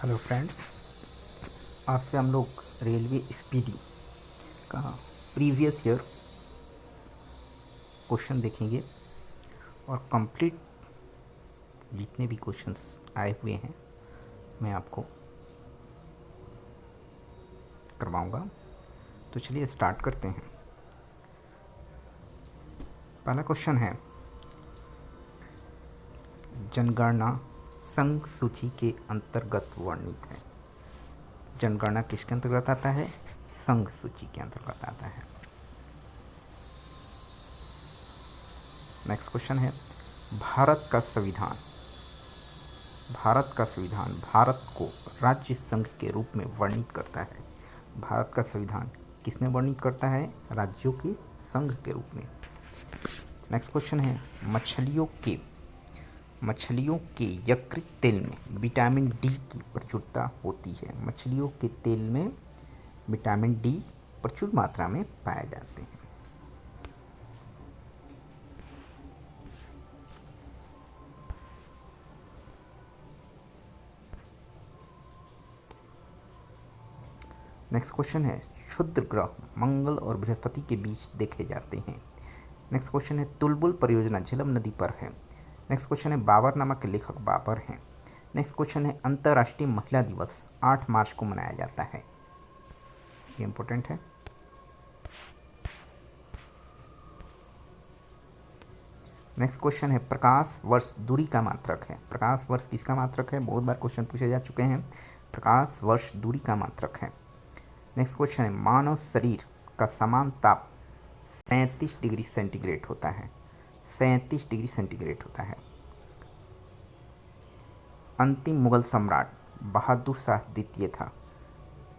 Hello friends, आज से हम लोग रेलवे स्पीडी का प्रीवियस ईयर क्वेश्चन देखेंगे और कंप्लीट जितने भी क्वेश्चंस आए हुए हैं मैं आपको करवाऊंगा। तो चलिए स्टार्ट करते हैं। पहला क्वेश्चन है, जनगणना संघ सूची के अंतर्गत वर्णित है। जनगणना किसके अंतर्गत आता है? संघ सूची के अंतर्गत आता है। नेक्स्ट क्वेश्चन है, भारत का संविधान भारत को राज्य संघ के रूप में वर्णित करता है। भारत का संविधान किसमें वर्णित करता है? राज्यों के संघ के रूप में। नेक्स्ट क्वेश्चन है, मछलियों के यकृत तेल में विटामिन डी की प्रचुरता होती है। मछलियों के तेल में विटामिन डी प्रचुर मात्रा में पाए जाते हैं। नेक्स्ट क्वेश्चन है, क्षुद्र ग्रह मंगल और बृहस्पति के बीच देखे जाते हैं। नेक्स्ट क्वेश्चन है, तुलबुल परियोजना झेलम नदी पर है। नेक्स्ट क्वेश्चन है, बाबरनामा के लेखक बाबर हैं। नेक्स्ट क्वेश्चन है, अंतर्राष्ट्रीय महिला दिवस 8 मार्च को मनाया जाता है। ये इंपॉर्टेंट है। नेक्स्ट क्वेश्चन है, प्रकाश वर्ष दूरी का मात्रक है। प्रकाश वर्ष किसका मात्रक है? बहुत बार क्वेश्चन पूछे जा चुके हैं। प्रकाश वर्ष दूरी का मात्रक है। नेक्स्ट क्वेश्चन है, मानव शरीर का समान ताप 37 डिग्री सेंटीग्रेड होता है। 37 डिग्री सेंटीग्रेड होता है। अंतिम मुगल सम्राट बहादुर शाह द्वितीय था।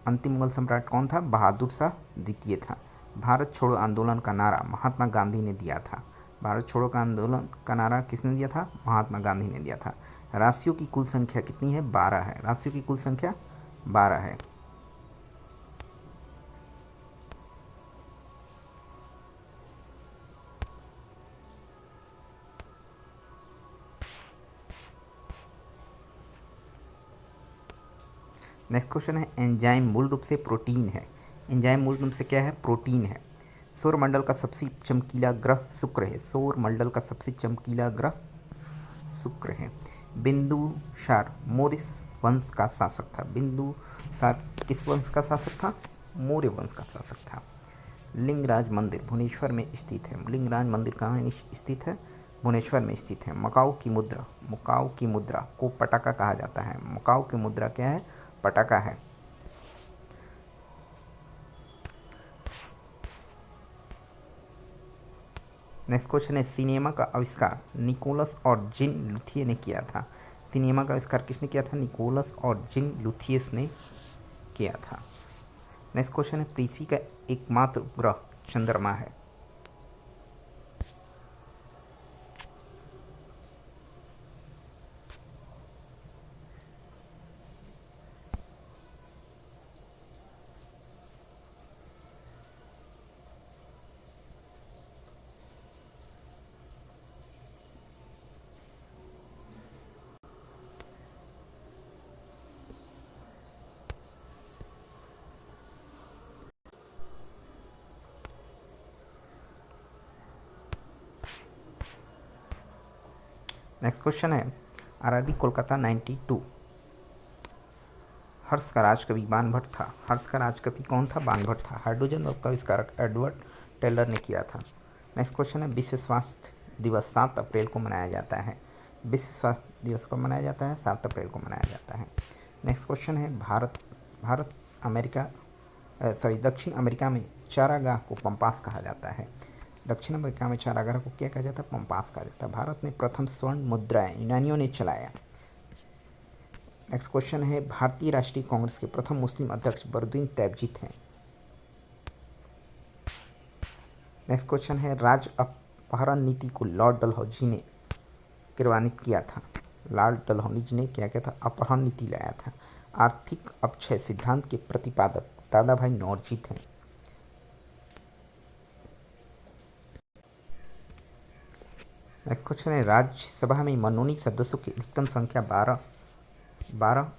अंतिम मुगल सम्राट कौन था? बहादुर शाह द्वितीय था। भारत छोड़ो आंदोलन का नारा महात्मा गांधी ने दिया था। भारत छोड़ो का आंदोलन का नारा किसने दिया था? महात्मा गांधी ने दिया था। राशियों की कुल संख्या कितनी है? 12 है। राशियों की कुल संख्या 12 है। नेक्स्ट क्वेश्चन है, एंजाइम मूल रूप से प्रोटीन है। एंजाइम मूल रूप से क्या है? प्रोटीन है। सौरमंडल का सबसे चमकीला ग्रह शुक्र है। सौरमंडल का सबसे चमकीला ग्रह शुक्र है। बिंदुसार मौर्य वंश का शासक था। बिंदुसार किस वंश का शासक था? मौर्य वंश का शासक था। लिंगराज मंदिर भुवनेश्वर में स्थित है। लिंगराज मंदिर कहाँ स्थित है? भुवनेश्वर में स्थित है। मकाऊ की मुद्रा को पटाका कहा जाता है। मकाऊ की मुद्रा क्या है? पटाका है। नेक्स्ट क्वेश्चन है, सिनेमा का आविष्कार निकोलस और जीन लुथिये ने किया था। सिनेमा का आविष्कार किसने किया था? निकोलस और जीन लुथियस ने किया था। नेक्स्ट क्वेश्चन है, पृथ्वी का एकमात्र ग्रह चंद्रमा है। नेक्स्ट क्वेश्चन है, आरआरबी कोलकाता 92 हर्ष का राजकवि बाणभट्ट था। हर्ष का राजकवि कौन था? बाणभट्ट था। हाइड्रोजन बल्ब का आविष्कारक एडवर्ड टेलर ने किया था। नेक्स्ट क्वेश्चन है, विश्व स्वास्थ्य दिवस 7 अप्रैल को मनाया जाता है। विश्व स्वास्थ्य दिवस कब मनाया जाता है? 7 अप्रैल को मनाया जाता है। नेक्स्ट क्वेश्चन है, भारत अमेरिका दक्षिण अमेरिका में चारागाह को पंपास कहा जाता है। दक्षिण अमेरिका में चारागाह को क्या कहा जाता है? पंपास कहा जाता है। भारत ने प्रथम स्वर्ण मुद्राएं यूनानियों ने चलाया। नेक्स्ट क्वेश्चन है, भारतीय राष्ट्रीय कांग्रेस के प्रथम मुस्लिम अध्यक्ष बरुद्दीन तैयबजीत हैं। नेक्स्ट क्वेश्चन है, राज्य अपहरण नीति को लॉर्ड डलहौजी ने क्रियान्वित किया था। लॉर्ड डलहौजी ने क्या किया था? अपहरण नीति लाया था। आर्थिक अपक्षय सिद्धांत के प्रतिपादक दादा भाई नौरोजी थे। नेक्स्ट क्वेश्चन है, राज्यसभा में मनोनीत सदस्यों की अधिकतम संख्या 12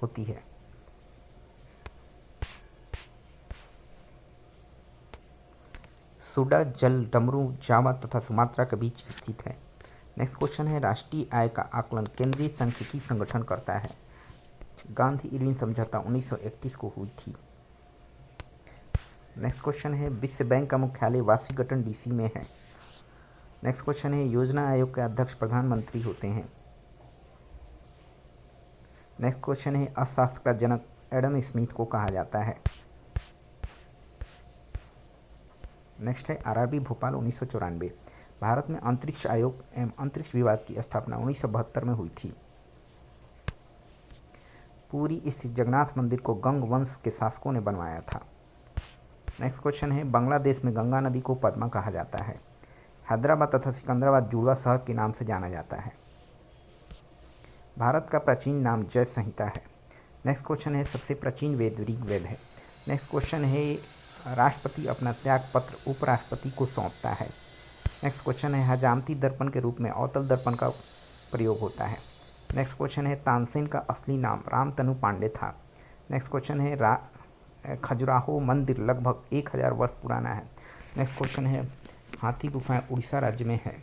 होती है? सुडा जल डमरू जावा तथा सुमात्रा के बीच स्थित है। नेक्स्ट क्वेश्चन है, राष्ट्रीय आय का आकलन केंद्रीय सांख्यिकी संगठन करता है। गांधी इरविन समझौता 1931 को हुई थी। नेक्स्ट क्वेश्चन है, विश्व बैंक का मुख्यालय वाशिंगटन डीसी में है। नेक्स्ट क्वेश्चन है, योजना आयोग के अध्यक्ष प्रधानमंत्री होते हैं। नेक्स्ट क्वेश्चन है, अर्थशास्त्र का जनक एडम स्मिथ को कहा जाता है। नेक्स्ट है, आरआरबी भोपाल 1994। भारत में अंतरिक्ष आयोग एवं अंतरिक्ष विभाग की स्थापना 1972 में हुई थी। पुरी स्थित जगन्नाथ मंदिर को गंग वंश के शासकों ने बनवाया था। नेक्स्ट क्वेश्चन है, बांग्लादेश में गंगा नदी को पद्मा कहा जाता है। हैदराबाद तथा सिकंदराबाद जुड़वा शहर के नाम से जाना जाता है। भारत का प्राचीन नाम जय संहिता है। नेक्स्ट क्वेश्चन है, सबसे प्राचीन वेद ऋग्वेद है। नेक्स्ट क्वेश्चन है, राष्ट्रपति अपना त्याग पत्र उपराष्ट्रपति को सौंपता है। नेक्स्ट क्वेश्चन है, हजामती दर्पण के रूप में अवतल दर्पण का प्रयोग होता है। नेक्स्ट क्वेश्चन है, तानसेन का असली नाम रामतनु पांडे था। नेक्स्ट क्वेश्चन है, खजुराहो मंदिर लगभग 1000 वर्ष पुराना है। नेक्स्ट क्वेश्चन है, हाथी गुफाएं उड़ीसा राज्य में है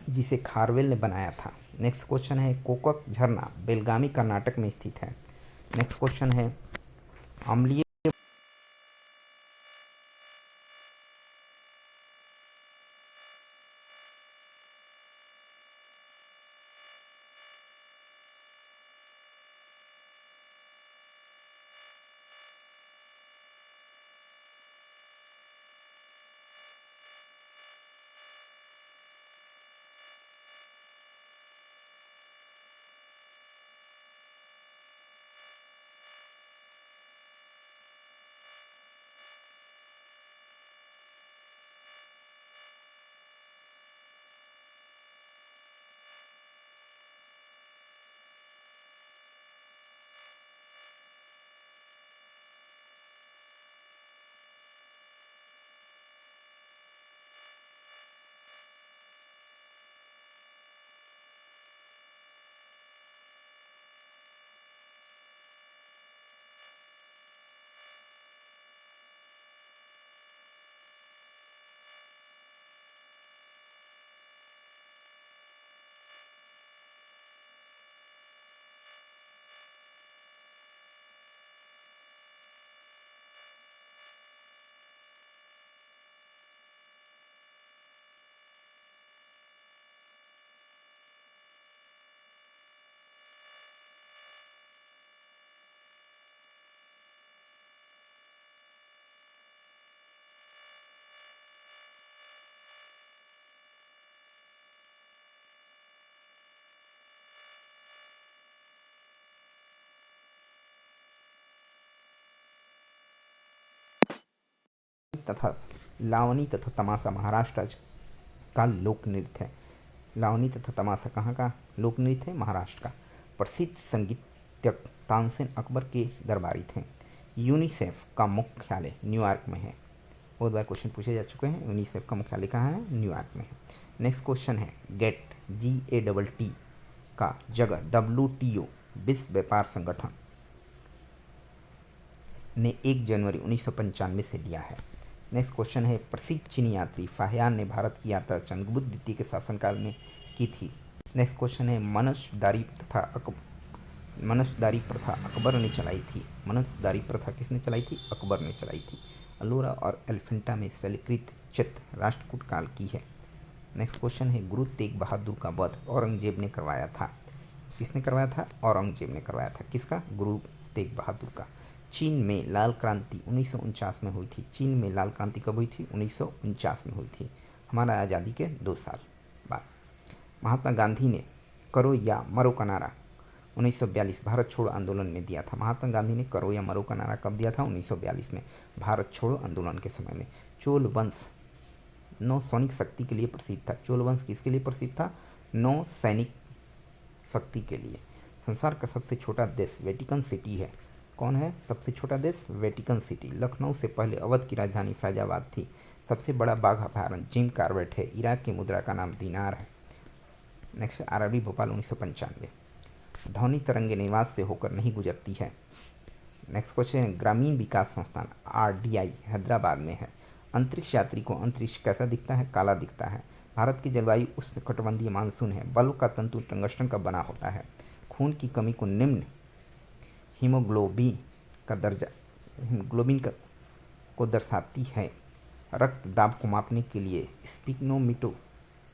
जिसे खारवेल ने बनाया था। नेक्स्ट क्वेश्चन है, कोकक झरना बेलगामी कर्नाटक में स्थित है। नेक्स्ट क्वेश्चन है, अम्लीय तथा लावनी तथा तमाशा महाराष्ट्र राज्य का लोक नृत्य है। लावनी तथा तमाशा कहाँ का लोक नृत्य है? महाराष्ट्र का। प्रसिद्ध संगीतज्ञ तानसेन अकबर के दरबारी थे। यूनिसेफ का मुख्यालय न्यूयॉर्क में है। बहुत बार क्वेश्चन पूछे जा चुके हैं। यूनिसेफ का मुख्यालय कहाँ है? न्यूयॉर्क में है। नेक्स्ट क्वेश्चन है, गेट GATT का जगह WTO विश्व व्यापार संगठन ने 1 जनवरी 1995 से लिया है। नेक्स्ट क्वेश्चन है, प्रसिद्ध चीनी यात्री फाहियान ने भारत की यात्रा चंद्रगुप्त द्वितीय के शासनकाल में की थी। नेक्स्ट क्वेश्चन है, मनसदारी प्रथा अकबर ने चलाई थी। मनसदारी प्रथा किसने चलाई थी? अकबर ने चलाई थी। अलोरा और एलिफेंटा में शैलकृत चित्र राष्ट्रकूट काल की है। नेक्स्ट क्वेश्चन है, गुरु तेग बहादुर का वध औरंगजेब ने करवाया था। किसने करवाया था? औरंगजेब ने करवाया था। किसका? गुरु तेग बहादुर का। चीन में लाल क्रांति 1949 में हुई थी। चीन में लाल क्रांति कब हुई थी? 1949 में हुई थी, हमारा आज़ादी के 2 साल बाद। महात्मा गांधी ने करो या मरो का नारा 1942 भारत छोड़ो आंदोलन में दिया था। महात्मा गांधी ने करो या मरो का नारा कब दिया था? 1942 में, भारत छोड़ो आंदोलन के समय में। चोल वंश नौसैनिक शक्ति के लिए प्रसिद्ध था। चोल वंश किसके लिए प्रसिद्ध था? नौसैनिक शक्ति के लिए। संसार का सबसे छोटा देश वेटिकन सिटी है। कौन है सबसे छोटा देश? Vatican city. लखनऊ से पहले अवध की राजधानी फैजाबाद थी। सबसे बड़ा बाघ अभयारण्य जिम कार्बेट है। इराक की मुद्रा का नाम दीनार है। Next, RRB Bhopal 1995। ध्वनि तरंगे निवास से होकर नहीं गुजरती है। नेक्स्ट क्वेश्चन है, ग्रामीण विकास संस्थान RDI हैदराबाद में है। अंतरिक्ष यात्री को अंतरिक्ष कैसा दिखता है? काला दिखता है। भारत की जलवायु उष्णकटिबंधीय मानसून है। बल्ब का तंतु टंगस्टन का बना होता है। खून की कमी को निम्न हीमोग्लोबिन का दर्जा को दर्शाती है। रक्त दाब को मापने के लिए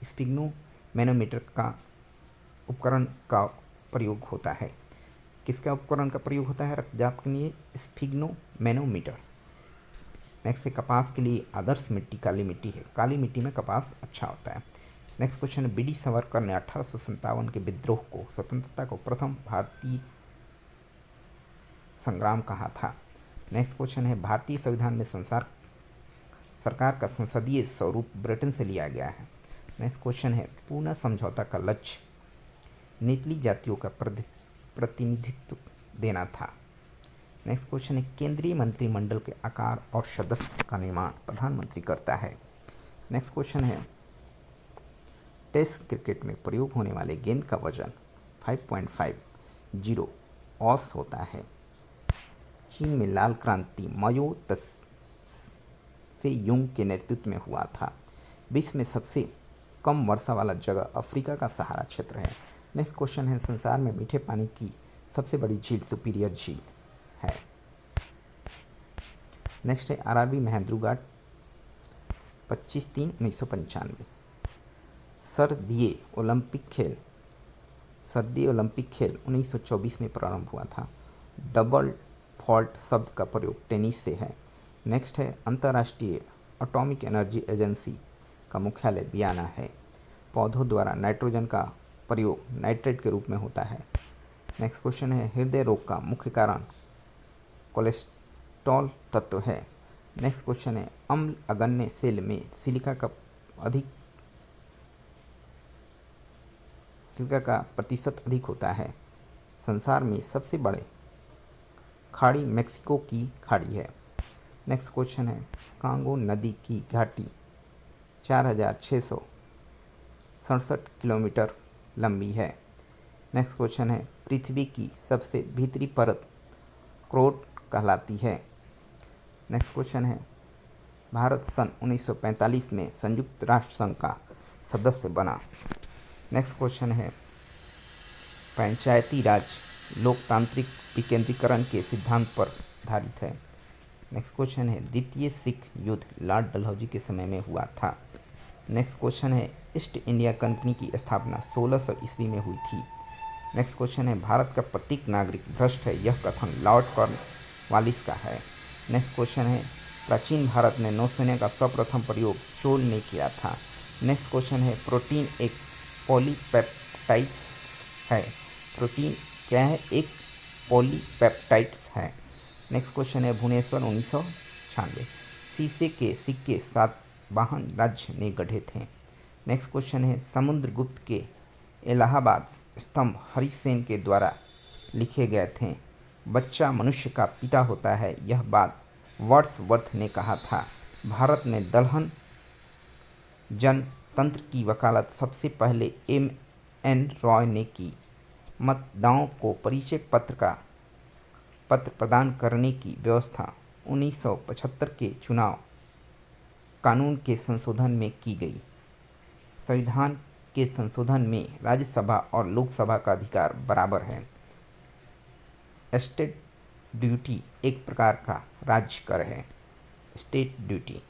स्पिग्नोमेनोमीटर का उपकरण का प्रयोग होता है। किसका उपकरण का प्रयोग होता है रक्तदाब के लिए? स्पिग्नोमेनोमीटर। नेक्स्ट है, कपास के लिए आदर्श मिट्टी काली मिट्टी है। काली मिट्टी में कपास अच्छा होता है। नेक्स्ट क्वेश्चन है, BD सावरकर ने 1857 के विद्रोह को, स्वतंत्रता को प्रथम भारतीय संग्राम कहा था। नेक्स्ट क्वेश्चन है, भारतीय संविधान में सरकार का संसदीय स्वरूप ब्रिटेन से लिया गया है। नेक्स्ट क्वेश्चन है, पूना समझौता का लक्ष्य निचली जातियों का प्रतिनिधित्व देना था। नेक्स्ट क्वेश्चन है, केंद्रीय मंत्रिमंडल के आकार और सदस्य का निर्माण प्रधानमंत्री करता है। नेक्स्ट क्वेश्चन है, टेस्ट क्रिकेट में प्रयोग होने वाले गेंद का वजन 5.50 औस होता है। चीन में लाल क्रांति माओ त्से-युंग के नेतृत्व में हुआ था। विश्व में सबसे कम वर्षा वाला जगह अफ्रीका का सहारा क्षेत्र है। नेक्स्ट क्वेश्चन है, संसार में मीठे पानी की सबसे बड़ी झील सुपीरियर झील है। नेक्स्ट है, RRB महेंद्रगढ़ 25/3/1995। सर्दियों ओलंपिक खेल 1924 में प्रारंभ हुआ था। डबल फॉल्ट शब्द का प्रयोग टेनिस से है। नेक्स्ट है, अंतर्राष्ट्रीय एटॉमिक एनर्जी एजेंसी का मुख्यालय वियना है। पौधों द्वारा नाइट्रोजन का प्रयोग नाइट्रेट के रूप में होता है। नेक्स्ट क्वेश्चन है, हृदय रोग का मुख्य कारण कोलेस्ट्रॉल तत्व है। नेक्स्ट क्वेश्चन है, अम्ल अग्न्य सेल में सिलिका का प्रतिशत अधिक होता है। संसार में सबसे बड़े खाड़ी मेक्सिको की खाड़ी है। नेक्स्ट क्वेश्चन है, कांगो नदी की घाटी 4667 किलोमीटर लंबी है। नेक्स्ट क्वेश्चन है, पृथ्वी की सबसे भीतरी परत क्रोट कहलाती है। नेक्स्ट क्वेश्चन है, भारत सन 1945 में संयुक्त राष्ट्र संघ का सदस्य बना। नेक्स्ट क्वेश्चन है, पंचायती राज लोकतांत्रिक विकेंद्रीकरण के सिद्धांत पर आधारित है। नेक्स्ट क्वेश्चन है, द्वितीय सिख युद्ध लॉर्ड डलहौजी के समय में हुआ था। नेक्स्ट क्वेश्चन है, ईस्ट इंडिया कंपनी की स्थापना 1600 ईस्वी में हुई थी। नेक्स्ट क्वेश्चन है, भारत का प्रत्येक नागरिक भ्रष्ट है, यह कथन लॉर्ड कॉर्नवालिस का है। नेक्स्ट क्वेश्चन है, प्राचीन भारत में नौसेना का सर्वप्रथम प्रयोग चोल ने किया था। नेक्स्ट क्वेश्चन है, प्रोटीन एक पॉलीपेप्टाइड है। प्रोटीन क्या है? एक पॉलीपेप्टाइड्स है। नेक्स्ट क्वेश्चन है, भुवनेश्वर 1996 शीशे के सिक्के सातवाहन राज्य ने गढ़े थे। नेक्स्ट क्वेश्चन है, समुद्रगुप्त के इलाहाबाद स्तंभ हरिसेन के द्वारा लिखे गए थे। बच्चा मनुष्य का पिता होता है, यह बात वर्ड्सवर्थ ने कहा था। भारत में दलहन जनतंत्र की वकालत सबसे पहले M.N. रॉय ने की। मतदाताओं को परिचय पत्र प्रदान करने की व्यवस्था 1975 के चुनाव कानून के संशोधन में की गई। संविधान के संशोधन में राज्यसभा और लोकसभा का अधिकार बराबर है। स्टेट ड्यूटी एक प्रकार का राज्य कर है। State duty.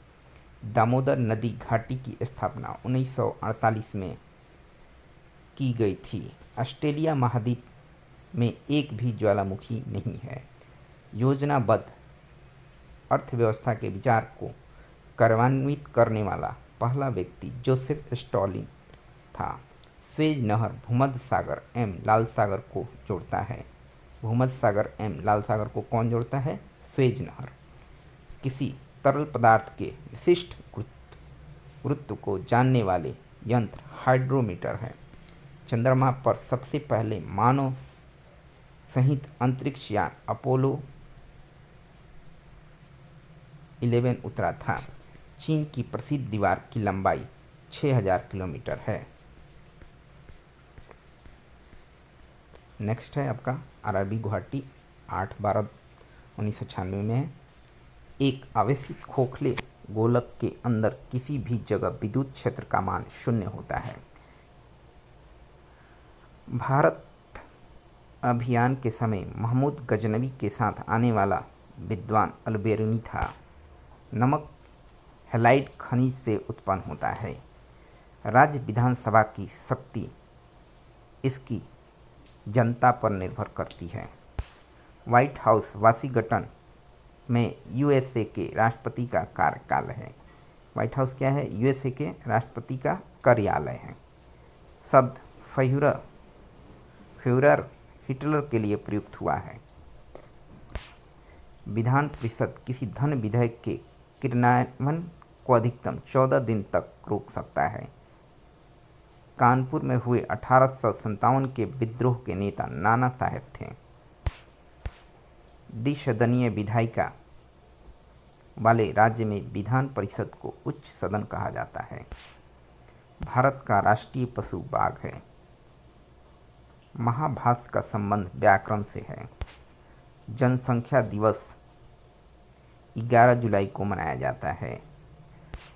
दामोदर नदी घाटी की स्थापना 1948 में की गई थी। ऑस्ट्रेलिया महाद्वीप में एक भी ज्वालामुखी नहीं है। योजनाबद्ध अर्थव्यवस्था के विचार को कार्यान्वित करने वाला पहला व्यक्ति जोसेफ स्टॉलिन था। स्वेज नहर भूमध्य सागर एवं लाल सागर को जोड़ता है। भूमध्य सागर एवं लाल सागर को कौन जोड़ता है? स्वेज नहर। किसी तरल पदार्थ के विशिष्ट गुरुत्व को जानने वाले यंत्र हाइड्रोमीटर है। चंद्रमा पर सबसे पहले मानव सहित अंतरिक्ष यान अपोलो 11 उतरा था। चीन की प्रसिद्ध दीवार की लंबाई 6000 किलोमीटर है। नेक्स्ट है आपका आरआरबी गुवाहाटी 8/12/1996 में है। एक आवेशित खोखले गोलक के अंदर किसी भी जगह विद्युत क्षेत्र का मान 0 होता है। भारत अभियान के समय महमूद गजनवी के साथ आने वाला विद्वान अलबेरुनी था। नमक हैलाइड खनिज से उत्पन्न होता है। राज्य विधानसभा की शक्ति इसकी जनता पर निर्भर करती है। व्हाइट हाउस वाशिंगटन में यूएसए के राष्ट्रपति का कार्यकाल है। व्हाइट हाउस क्या है? यूएसए के राष्ट्रपति का कार्यालय है। शब्द फ्यूरर हिटलर के लिए प्रयुक्त हुआ है। विधान परिषद किसी धन विधेयक के क्रियान्वयन को अधिकतम 14 दिन तक रोक सकता है। कानपुर में हुए 1857 के विद्रोह के नेता नाना साहेब थे। द्विसदनीय विधायिका वाले राज्य में विधान परिषद को उच्च सदन कहा जाता है। भारत का राष्ट्रीय पशु बाघ है। महाभाष्य का संबंध व्याकरण से है। जनसंख्या दिवस 11 जुलाई को मनाया जाता है।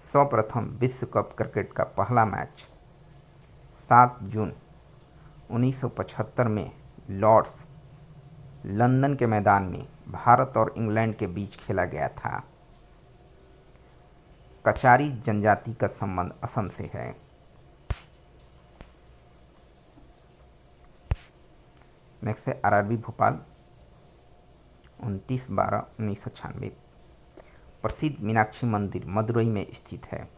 सर्वप्रथम विश्व कप क्रिकेट का पहला मैच 7 जून 1975 में लॉर्ड्स लंदन के मैदान में भारत और इंग्लैंड के बीच खेला गया था। कचारी जनजाति का संबंध असम से है। नेक्स्ट है आरआरबी भोपाल 29/12/1996। प्रसिद्ध मीनाक्षी मंदिर मदुरई में स्थित है।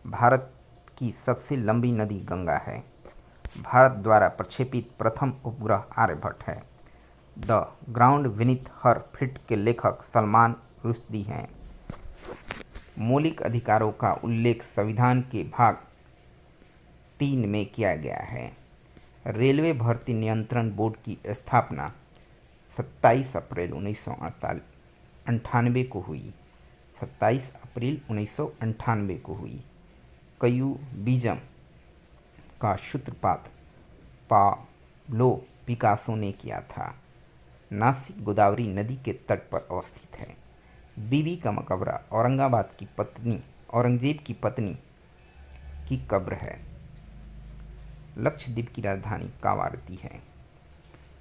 भारत की सबसे लंबी नदी गंगा है। भारत द्वारा प्रक्षेपित प्रथम उपग्रह आर्यभट्ट है। The ground Vineeth her feet के लेखक सलमान रुश्दी हैं। मौलिक अधिकारों का उल्लेख संविधान के भाग 3 में किया गया है। रेलवे भर्ती नियंत्रण बोर्ड की स्थापना 27 अप्रैल 1998 को हुई। 27 अप्रैल 1998 को हुई। कयूबिज्म का सूत्रपात पाब्लो पिकासो ने किया था। नासिक गोदावरी नदी के तट पर अवस्थित है। बीबी का मकबरा औरंगजेब की पत्नी की कब्र है। लक्षद्वीप की राजधानी कावारती है।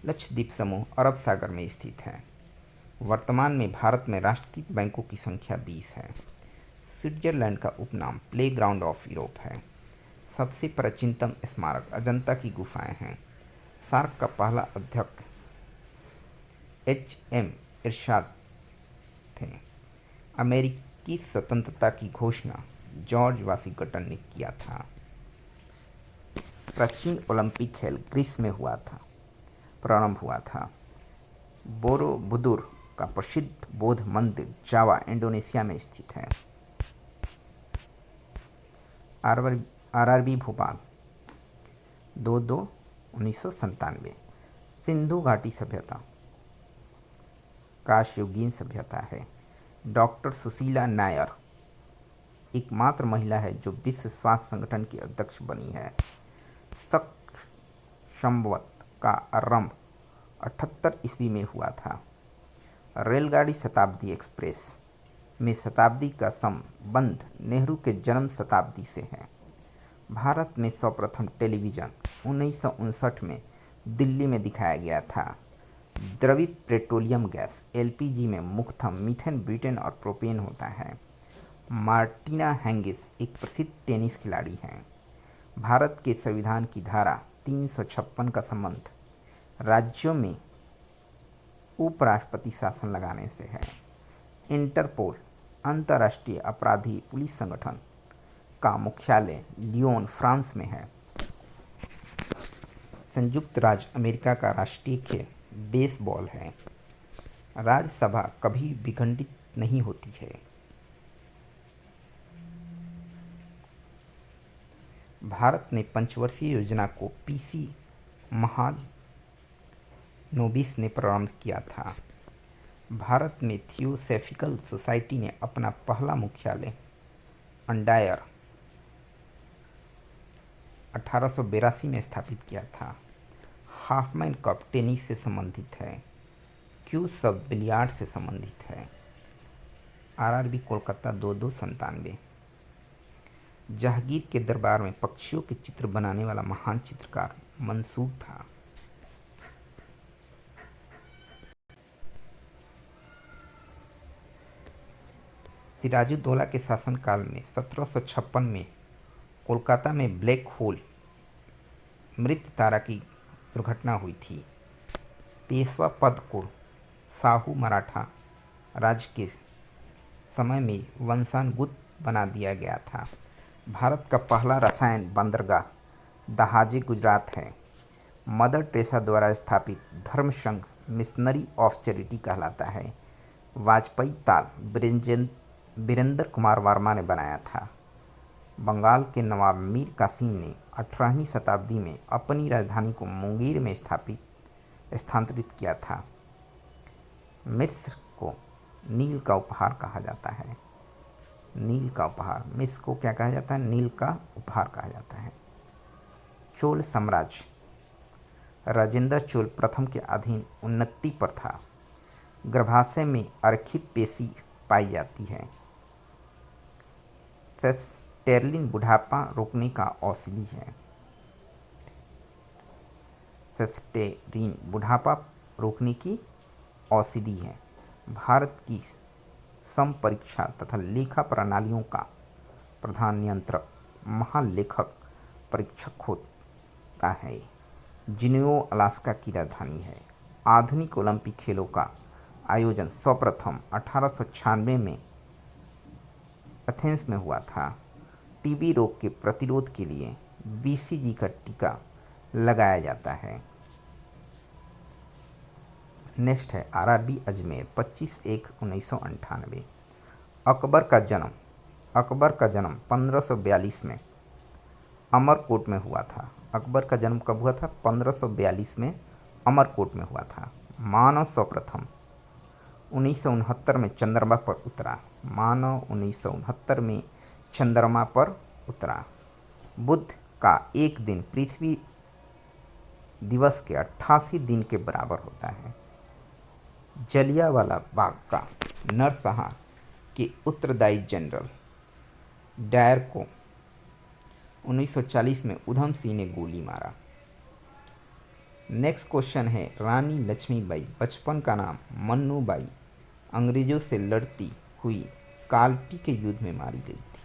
लक्षद्वीप समूह अरब सागर में स्थित है। वर्तमान में भारत में राष्ट्रीयकृत बैंकों की संख्या 20 है। स्विट्जरलैंड का उपनाम प्लेग्राउंड ऑफ यूरोप है। सबसे प्राचीनतम स्मारक अजंता की गुफाएं हैं। सार्क का पहला अध्यक्ष HM इरशाद थे। अमेरिकी स्वतंत्रता की घोषणा जॉर्ज वाशिंगटन ने किया था। प्राचीन ओलंपिक खेल ग्रीस में प्रारंभ हुआ था। बोरोबुदुर का प्रसिद्ध बौद्ध मंदिर जावा इंडोनेशिया में स्थित है। आरआरबी भोपाल 2/2/1997। सिंधु घाटी सभ्यता काशयुगीन सभ्यता है। डॉक्टर सुशीला नायर एकमात्र महिला है जो विश्व स्वास्थ्य संगठन की अध्यक्ष बनी है। शक संवत का आरंभ 78 ईस्वी में हुआ था। रेलगाड़ी शताब्दी एक्सप्रेस में शताब्दी का संबंध नेहरू के जन्म शताब्दी से है। भारत में सर्वप्रथम टेलीविज़न 1959 में दिल्ली में दिखाया गया था। द्रवित पेट्रोलियम गैस LPG में मुख्यतः मीथेन, ब्यूटेन और प्रोपेन होता है। मार्टिना हैंगिस एक प्रसिद्ध टेनिस खिलाड़ी हैं। भारत के संविधान की धारा 356 का संबंध राज्यों में उपराष्ट्रपति शासन लगाने से है। इंटरपोल अंतर्राष्ट्रीय अपराधी पुलिस संगठन का मुख्यालय लियोन फ्रांस में है। संयुक्त राज्य अमेरिका का राष्ट्रीय खेल बेसबॉल है। राज्यसभा कभी विखंडित नहीं होती है। भारत ने पंचवर्षीय योजना को PC महालनोबिस ने प्रारंभ किया था। भारत में थियोसॉफिकल सोसाइटी ने अपना पहला मुख्यालय अंडायर 1882 में स्थापित किया था। हाफमैन कप टेनिस से संबंधित है? क्यू सब बिलियार्ड से संबंधित है? आरआरबी कोलकाता 2297। जहांगीर के दरबार में पक्षियों के चित्र बनाने वाला महान चित्रकार मंसूर था। सिराजुद्दौला के शासनकाल में 1756 में कोलकाता में ब्लैक होल मृत तारा की दुर्घटना हुई थी। पेशवा पद को शाहू मराठा राज्य के समय में वंशानुगत बना दिया गया था। भारत का पहला रसायन बंदरगाह दहाजे गुजरात है। मदर टेरेसा द्वारा स्थापित धर्म संघ मिशनरी ऑफ चैरिटी कहलाता है। वाजपेयी ताल वीरेंद्र कुमार वर्मा ने बनाया था। बंगाल के नवाब मीर कासिम ने 18वीं शताब्दी में अपनी राजधानी को मुंगेर में स्थानांतरित किया था। मिस्र को नील का उपहार कहा जाता है। नील का उपहार, मिस्र को क्या कहा जाता है? नील का उपहार कहा जाता है। चोल साम्राज्य राजेंद्र चोल प्रथम के अधीन उन्नति पर था। गर्भाशय में अर्खित पेशी पाई जाती है। सेस्टेरिन बुढ़ापा रोकने का औषधि है। सेस्टेरिन बुढ़ापा रोकने की औषधि है। भारत की सम परीक्षा तथा लेखा प्रणालियों का प्रधान नियंत्रक महालेखक परीक्षक होता है। जिनेवा अलास्का की राजधानी है। आधुनिक ओलंपिक खेलों का आयोजन सर्वप्रथम 1896 में एथेंस में हुआ था। टीबी रोग के प्रतिरोध के लिए बीसीजी का टीका लगाया जाता है। नेक्स्ट है आरआरबी अजमेर 25/1/1998। अकबर का जन्म 1542 में अमरकोट में हुआ था। अकबर का जन्म कब हुआ था? 1542 में अमरकोट में हुआ था। मानव सर्वप्रथम 1969 में चंद्रमा पर उतरा। मानव 1969 में चंद्रमा पर उतरा। बुध का एक दिन पृथ्वी दिवस के 88 दिन के बराबर होता है। जलियांवाला बाग का नरसंहार के उत्तरदायी जनरल डायर को 1940 में उधम सिंह ने गोली मारा। नेक्स्ट क्वेश्चन है रानी लक्ष्मीबाई बचपन का नाम मन्नूबाई अंग्रेजों से लड़ती हुई कालपी के युद्ध में मारी गई थी।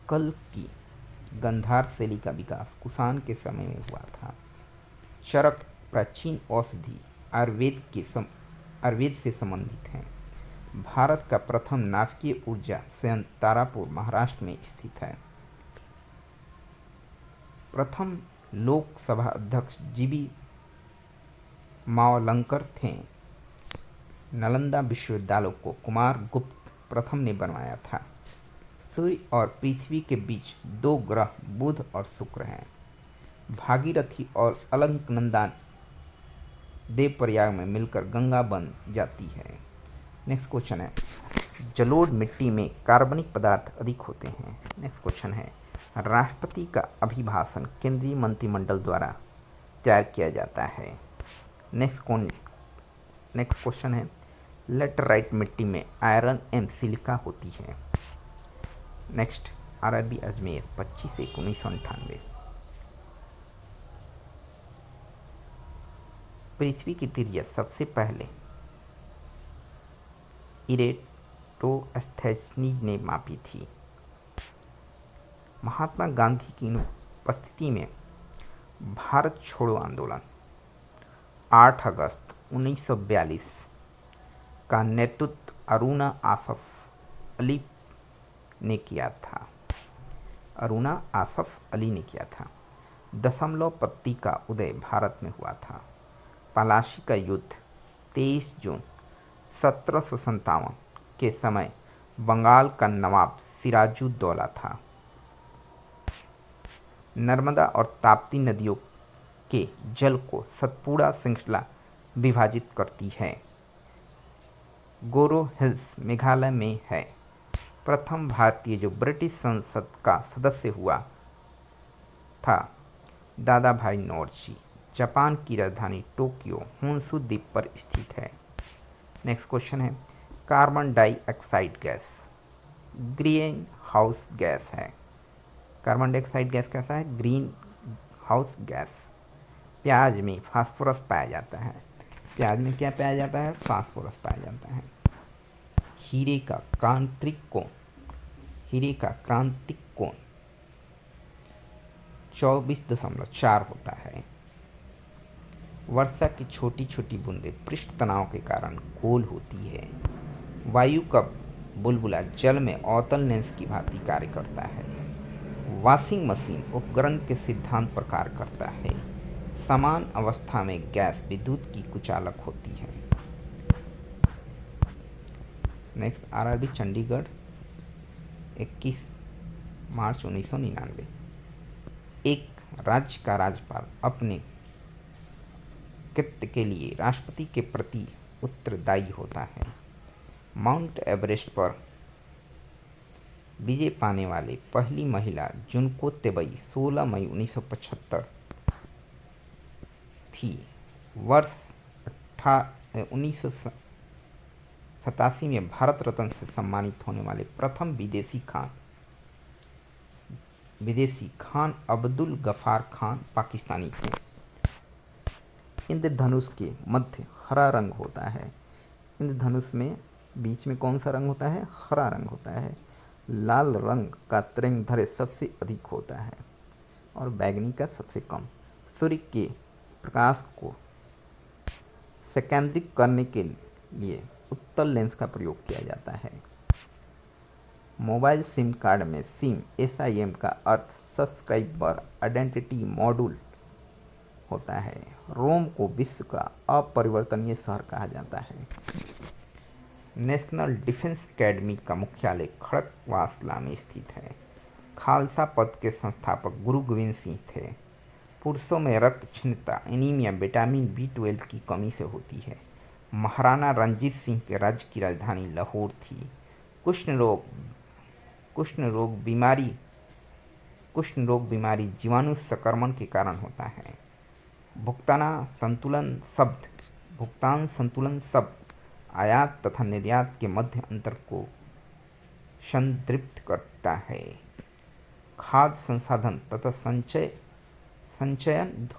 कल की गंधार शैली का विकास कुषाण के समय में हुआ था। चरक प्राचीन औषधि आयुर्वेद से संबंधित है। भारत का प्रथम नाभिकीय ऊर्जा संयंत्र तारापुर महाराष्ट्र में स्थित है। प्रथम लोकसभा अध्यक्ष जीबी मावलंकर थे। नालंदा विश्वविद्यालय को कुमार गुप्त प्रथम ने बनवाया था। सूर्य और पृथ्वी के बीच दो ग्रह बुध और शुक्र हैं। भागीरथी और अलकनंदा देवप्रयाग में मिलकर गंगा बन जाती है। नेक्स्ट क्वेश्चन है जलोढ़ मिट्टी में कार्बनिक पदार्थ अधिक होते हैं। नेक्स्ट क्वेश्चन है राष्ट्रपति का अभिभाषण केंद्रीय मंत्रिमंडल द्वारा तैयार किया जाता है। नेक्स्ट क्वेश्चन है लेटराइट मिट्टी में आयरन एवं सिलिका होती है। Next RRB Ajmer 25/1/1998। पृथ्वी की तिर्यता सबसे पहले इरेटोस्थेनीज ने मापी थी। महात्मा गांधी की उपस्थिति में भारत छोड़ो आंदोलन 8 अगस्त 1942 का नेतृत्व अरुणा आसफ अली ने किया था। दशमलव पत्ती का उदय भारत में हुआ था। पलाशी का युद्ध 23 जून 1757 के समय बंगाल का नवाब सिराजुद्दौला था। नर्मदा और ताप्ती नदियों के जल को सतपुड़ा श्रृंखला विभाजित करती है। गोरो हिल्स मेघालय में है। प्रथम भारतीय जो ब्रिटिश संसद का सदस्य हुआ था दादा भाई नौरोजी। जापान की राजधानी टोक्यो होन्शु द्वीप पर स्थित है। नेक्स्ट क्वेश्चन है carbon dioxide gas green house gas है। कार्बन डाइऑक्साइड गैस कैसा है? Green house gas. प्याज में फास्फोरस पाया जाता है। प्याज में क्या पाया जाता है? फास्फोरस पाया जाता है। हीरे का क्रांतिक कोण 24.4 होता है। वर्षा की छोटी छोटी बूंदें पृष्ठ तनाव के कारण गोल होती है। वायु का बुलबुला जल में अवतल लेंस की भांति कार्य करता है। वॉशिंग मशीन उपकरण के सिद्धांत पर कार्य करता है। समान अवस्था में गैस विद्युत की कुचालक होती है। नेक्स्ट आरआरबी चंडीगढ़ 21 मार्च 1999। एक राज्य का राज्यपाल अपने कृत्य के लिए राष्ट्रपति के प्रति उत्तरदायी होता है। माउंट एवरेस्ट पर विजय पाने वाले पहली महिला जुनको तेबई 16 मई 1975 थी। वर्ष 1987 में भारत रत्न से सम्मानित होने वाले प्रथम विदेशी खान अब्दुल गफार खान पाकिस्तानी थे। इंद्रधनुष के मध्य हरा रंग होता है। इंद्रधनुष में बीच में कौन सा रंग होता है? हरा रंग होता है। लाल रंग का तरंगदैर्घ्य सबसे अधिक होता है और बैंगनी का सबसे कम। सूर्य के प्रकाश को संकेंद्रित करने के लिए उत्तल लेंस का प्रयोग किया जाता है। मोबाइल सिम कार्ड में सिम SIM का अर्थ सब्सक्राइबर आइडेंटिटी मॉड्यूल होता है। रोम को विश्व का अपरिवर्तनीय शहर कहा जाता है। नेशनल डिफेंस एकेडमी का मुख्यालय खड़गवासला में स्थित है। खालसा पद के संस्थापक गुरु गोविंद सिंह थे। पुरुषों में रक्त क्षीणता एनीमिया विटामिन B12 की कमी से होती है। महाराणा रंजीत सिंह के राज्य की राजधानी लाहौर थी। कुष्ठ रोग बीमारी जीवाणु संक्रमण के कारण होता है। भुगतान संतुलन शब्द आयात तथा निर्यात के मध्य अंतर को संदर्भित करता है। खाद्य संसाधन तथा संचयन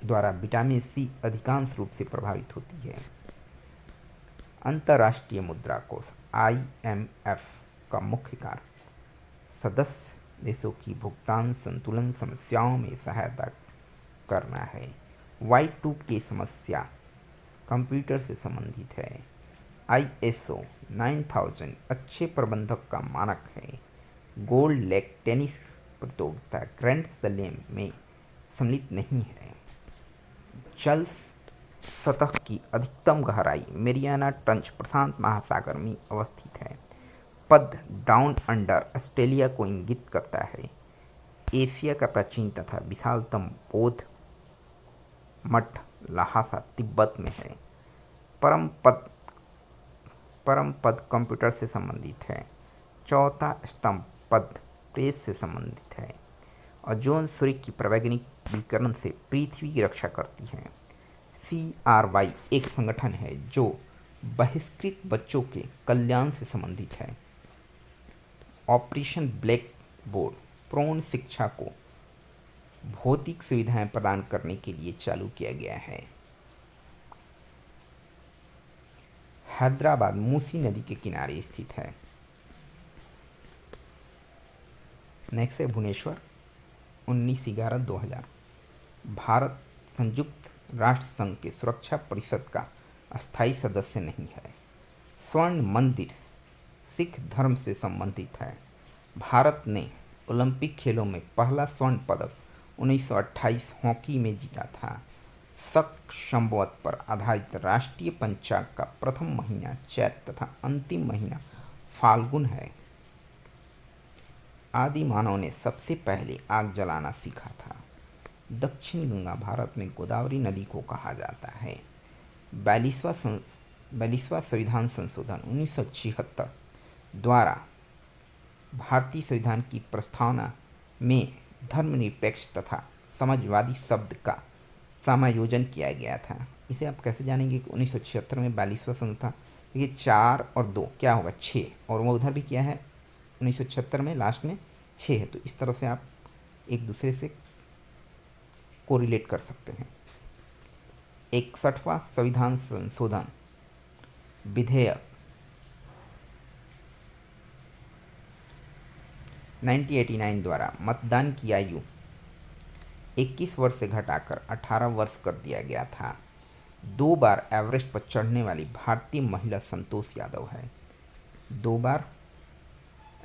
द्वारा विटामिन C अधिकांश रूप से प्रभावित होती है। अंतर्राष्ट्रीय मुद्रा कोष IMF का मुख्य कार्य सदस्य देशों की भुगतान संतुलन समस्याओं में सहायता करना है। Y2K समस्या कंप्यूटर से संबंधित है। ISO 9000 अच्छे प्रबंधक का मानक है। गोल्ड लेग टेनिस प्रतियोगिता ग्रैंड स्लैम में सम्मिलित नहीं है। जल सतह की अधिकतम गहराई मेरियाना ट्रंच प्रशांत महासागर में अवस्थित है। पद डाउन अंडर ऑस्ट्रेलिया को इंगित करता है। एशिया का प्राचीन तथा विशालतम बौद्ध मठ लहासा तिब्बत में है। परम पद कंप्यूटर से संबंधित है। चौथा स्तंभ पद प्रेस से संबंधित है। ओजोन सूर्य की प्रावैग्निक विकिरण से पृथ्वी की रक्षा करती है। CRY एक संगठन है जो बहिष्कृत बच्चों के कल्याण से संबंधित है। ऑपरेशन ब्लैक बोर्ड प्रौढ़ शिक्षा को भौतिक सुविधाएं प्रदान करने के लिए चालू किया गया है। हैदराबाद मूसी नदी के किनारे स्थित है। नेक्स्ट है भुवनेश्वर 19/11/2000। भारत संयुक्त राष्ट्र संघ के सुरक्षा परिषद का अस्थायी सदस्य नहीं है। स्वर्ण मंदिर सिख धर्म से संबंधित है। भारत ने ओलंपिक खेलों में पहला स्वर्ण पदक 1928 हॉकी में जीता था। शक संवत पर आधारित राष्ट्रीय पंचांग का प्रथम महीना चैत तथा अंतिम महीना फाल्गुन है। आदि मानव ने सबसे पहले आग जलाना सीखा था। दक्षिण गंगा भारत में गोदावरी नदी को कहा जाता है। 42वां संविधान संशोधन 1976 द्वारा भारतीय संविधान की प्रस्तावना में धर्मनिरपेक्ष तथा समाजवादी शब्द का समायोजन किया गया था। इसे आप कैसे जानेंगे कि 1976 में 42वां संघ था। देखिए 4 और 2 क्या होगा 6, और वो उधर भी किया है 1976 में लास्ट में 6 है, तो इस तरह से आप एक दूसरे से कोरिलेट कर सकते हैं। 61वां संविधान संशोधन विधेयक 1989 द्वारा मतदान की आयु 21 वर्ष से घटाकर 18 वर्ष कर दिया गया था। 2 बार एवरेस्ट पर चढ़ने वाली भारतीय महिला संतोष यादव है। 2 बार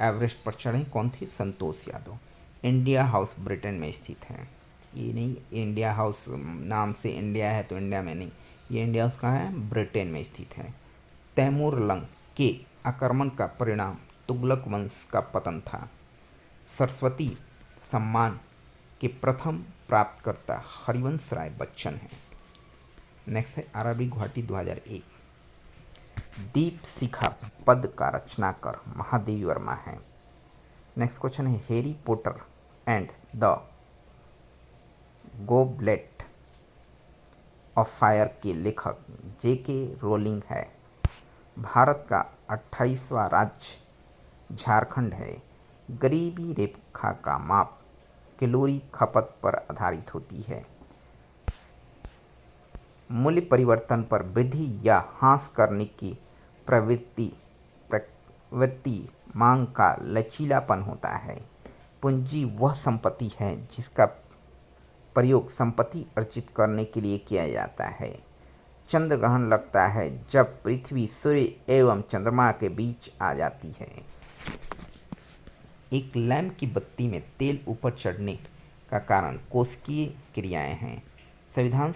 एवरेस्ट पर चढ़े कौन थी? Santosh Yadav. India house Britain में स्थित है। ये नहीं इंडिया हाउस नाम से इंडिया है तो इंडिया में नहीं, ये इंडिया हाउस कहाँ है? ब्रिटेन में स्थित है। तैमूर लंग के आक्रमण का परिणाम तुगलक वंश का पतन था। सरस्वती सम्मान के प्रथम प्राप्तकर्ता हरिवंश राय बच्चन हैं। नेक्स्ट है आरआरबी गुवाहाटी 2001। दीप शिखा पद का रचनाकार महादेवी वर्मा है। नेक्स्ट क्वेश्चन है Harry Potter and the goblet of fire के लेखक जेके रोलिंग है। भारत का 28वां राज्य झारखंड है। गरीबी रेखा का माप कैलोरी खपत पर आधारित होती है। मूल्य परिवर्तन पर वृद्धि या ह्रास करने की प्रवृत्ति मांग का लचीलापन होता है। पूंजी वह संपत्ति है जिसका प्रयोग संपत्ति अर्जित करने के लिए किया जाता है। चंद्र ग्रहण लगता है जब पृथ्वी सूर्य एवं चंद्रमा के बीच आ जाती है। एक लैंप की बत्ती में तेल ऊपर चढ़ने का कारण कोशिकीय क्रियाएं हैं। संविधान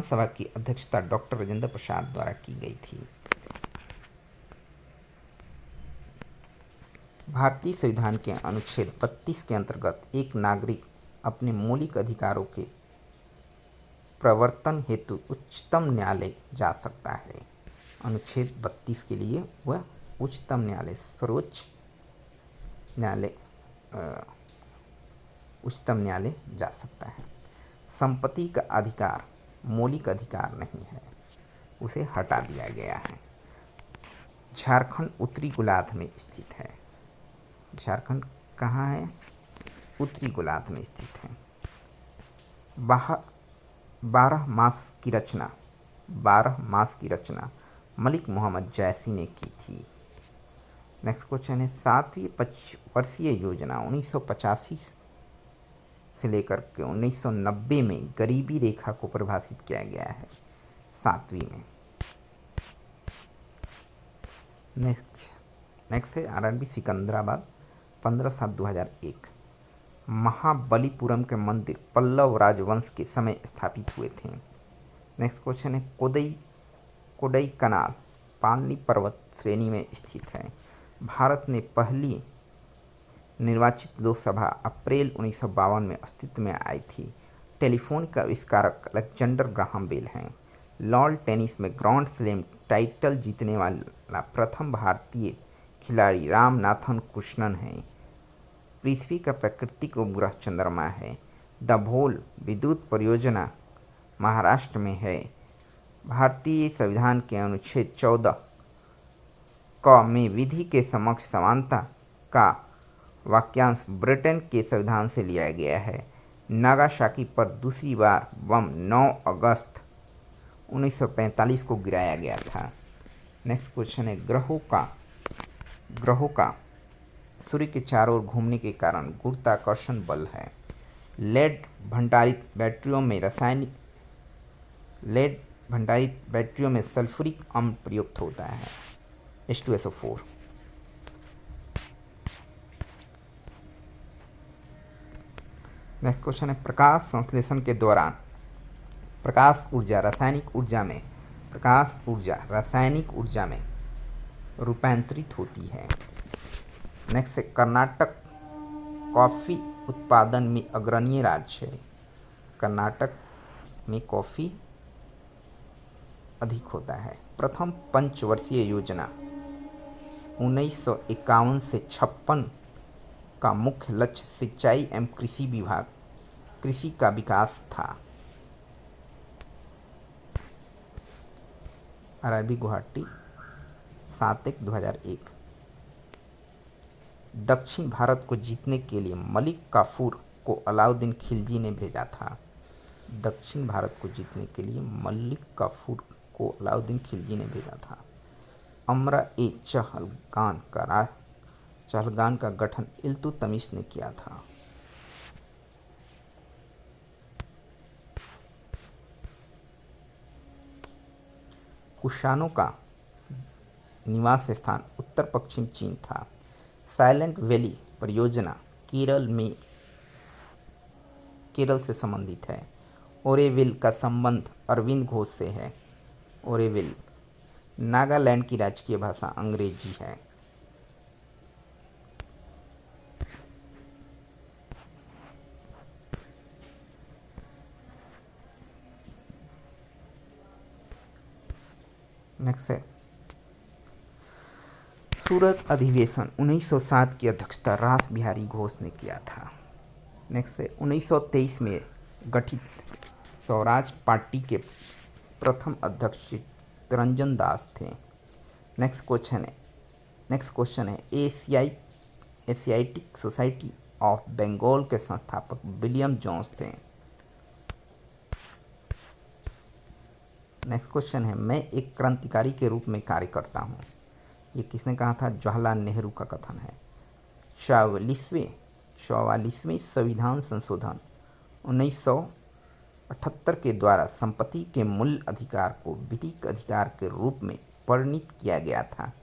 सभा की अध्यक्षता डॉक्टर राजेंद्र प्रसाद द्वारा की गई थी। भारतीय संविधान के अनुच्छेद 32 के अंतर्गत एक नागरिक अपने मौलिक अधिकारों के प्रवर्तन हेतु उच्चतम न्यायालय जा सकता है। अनुच्छेद 32 के लिए वह उच्चतम न्यायालय सर्वोच्च न्यायालय उच्चतम न्यायालय जा सकता है। संपत्ति का अधिकार मौलिक अधिकार नहीं है, उसे हटा दिया गया है। झारखंड उत्तरी गोलार्ध में स्थित है। झारखंड कहाँ है? उत्तरी गोलार्ध में स्थित है। 12 मास की रचना मलिक मोहम्मद जैसी ने की थी। नेक्स्ट क्वेश्चन है 7वीं पंचवर्षीय योजना 1985 से लेकर के 1990 में गरीबी रेखा को परिभाषित किया गया है। 7वीं में। नेक्स्ट है आरआरबी सिकंदराबाद 15/7/2001। महाबलीपुरम के मंदिर पल्लव राजवंश के समय स्थापित हुए थे। नेक्स्ट क्वेश्चन है कोडईकनाल पालनी पर्वत श्रेणी में स्थित है। भारत ने पहली निर्वाचित लोकसभा अप्रैल 1952 में अस्तित्व में आई थी। टेलीफोन का आविष्कारक अलेक्जेंडर ग्राहम बेल हैं। लॉन टेनिस में ग्रैंड स्लैम टाइटल जीतने वाला प्रथम भारतीय खिलाड़ी रामनाथन कृष्णन हैं। पृथ्वी का प्राकृतिक उपग्रह चंद्रमा है। दाभोल विद्युत परियोजना महाराष्ट्र में है। भारतीय संविधान के अनुच्छेद 14 क में विधि के समक्ष समानता का वाक्यांश ब्रिटेन के संविधान से लिया गया है। नागासाकी पर दूसरी बार बम 9 अगस्त 1945 को गिराया गया था। नेक्स्ट क्वेश्चन है ग्रहों का सूर्य के चारों ओर घूमने के कारण गुरुत्वाकर्षण बल है। लेड भंडारित बैटरियों में सल्फ्यूरिक अम्ल प्रयुक्त होता है H2SO4। नेक्स्ट क्वेश्चन है प्रकाश संश्लेषण के दौरान प्रकाश ऊर्जा रासायनिक ऊर्जा में रूपांतरित होती है। नेक्स्ट है कर्नाटक कॉफ़ी उत्पादन में अग्रणी राज्य है। कर्नाटक में कॉफ़ी अधिक होता है। प्रथम पंचवर्षीय योजना 1951 से 56 का मुख्य लक्ष्य सिंचाई एवं कृषि विभाग कृषि का विकास था। आरआरबी गुवाहाटी 7/1/2001। दक्षिण भारत को जीतने के लिए मलिक काफूर को अलाउद्दीन खिलजी ने भेजा था। दक्षिण भारत को जीतने के लिए मलिक काफूर को अलाउद्दीन खिलजी ने भेजा था। चहलगान का गठन इल्तुतमिश ने किया था। कुषाणों का निवास स्थान उत्तर पश्चिम चीन था। साइलेंट वैली परियोजना केरल से संबंधित है। ओरेविल का संबंध अरविंद घोष से है। ओरेविल। नागालैंड की राजकीय भाषा अंग्रेजी है। नेक्स्ट है सूरत अधिवेशन 1907 की अध्यक्षता रास बिहारी घोष ने किया था। नेक्स्ट है 1923 में गठित स्वराज पार्टी के प्रथम अध्यक्ष चित्तरंजन दास थे। नेक्स्ट क्वेश्चन है एशियाटिक सोसाइटी ऑफ बंगाल के संस्थापक विलियम जोन्स थे। नेक्स्ट क्वेश्चन है मैं एक क्रांतिकारी के रूप में कार्य करता हूँ। ये किसने कहा था? जवाहरलाल नेहरू का कथन है। 44वें संविधान संशोधन 1978 के द्वारा संपत्ति के मूल अधिकार को विधिक अधिकार के रूप में परिणित किया गया था।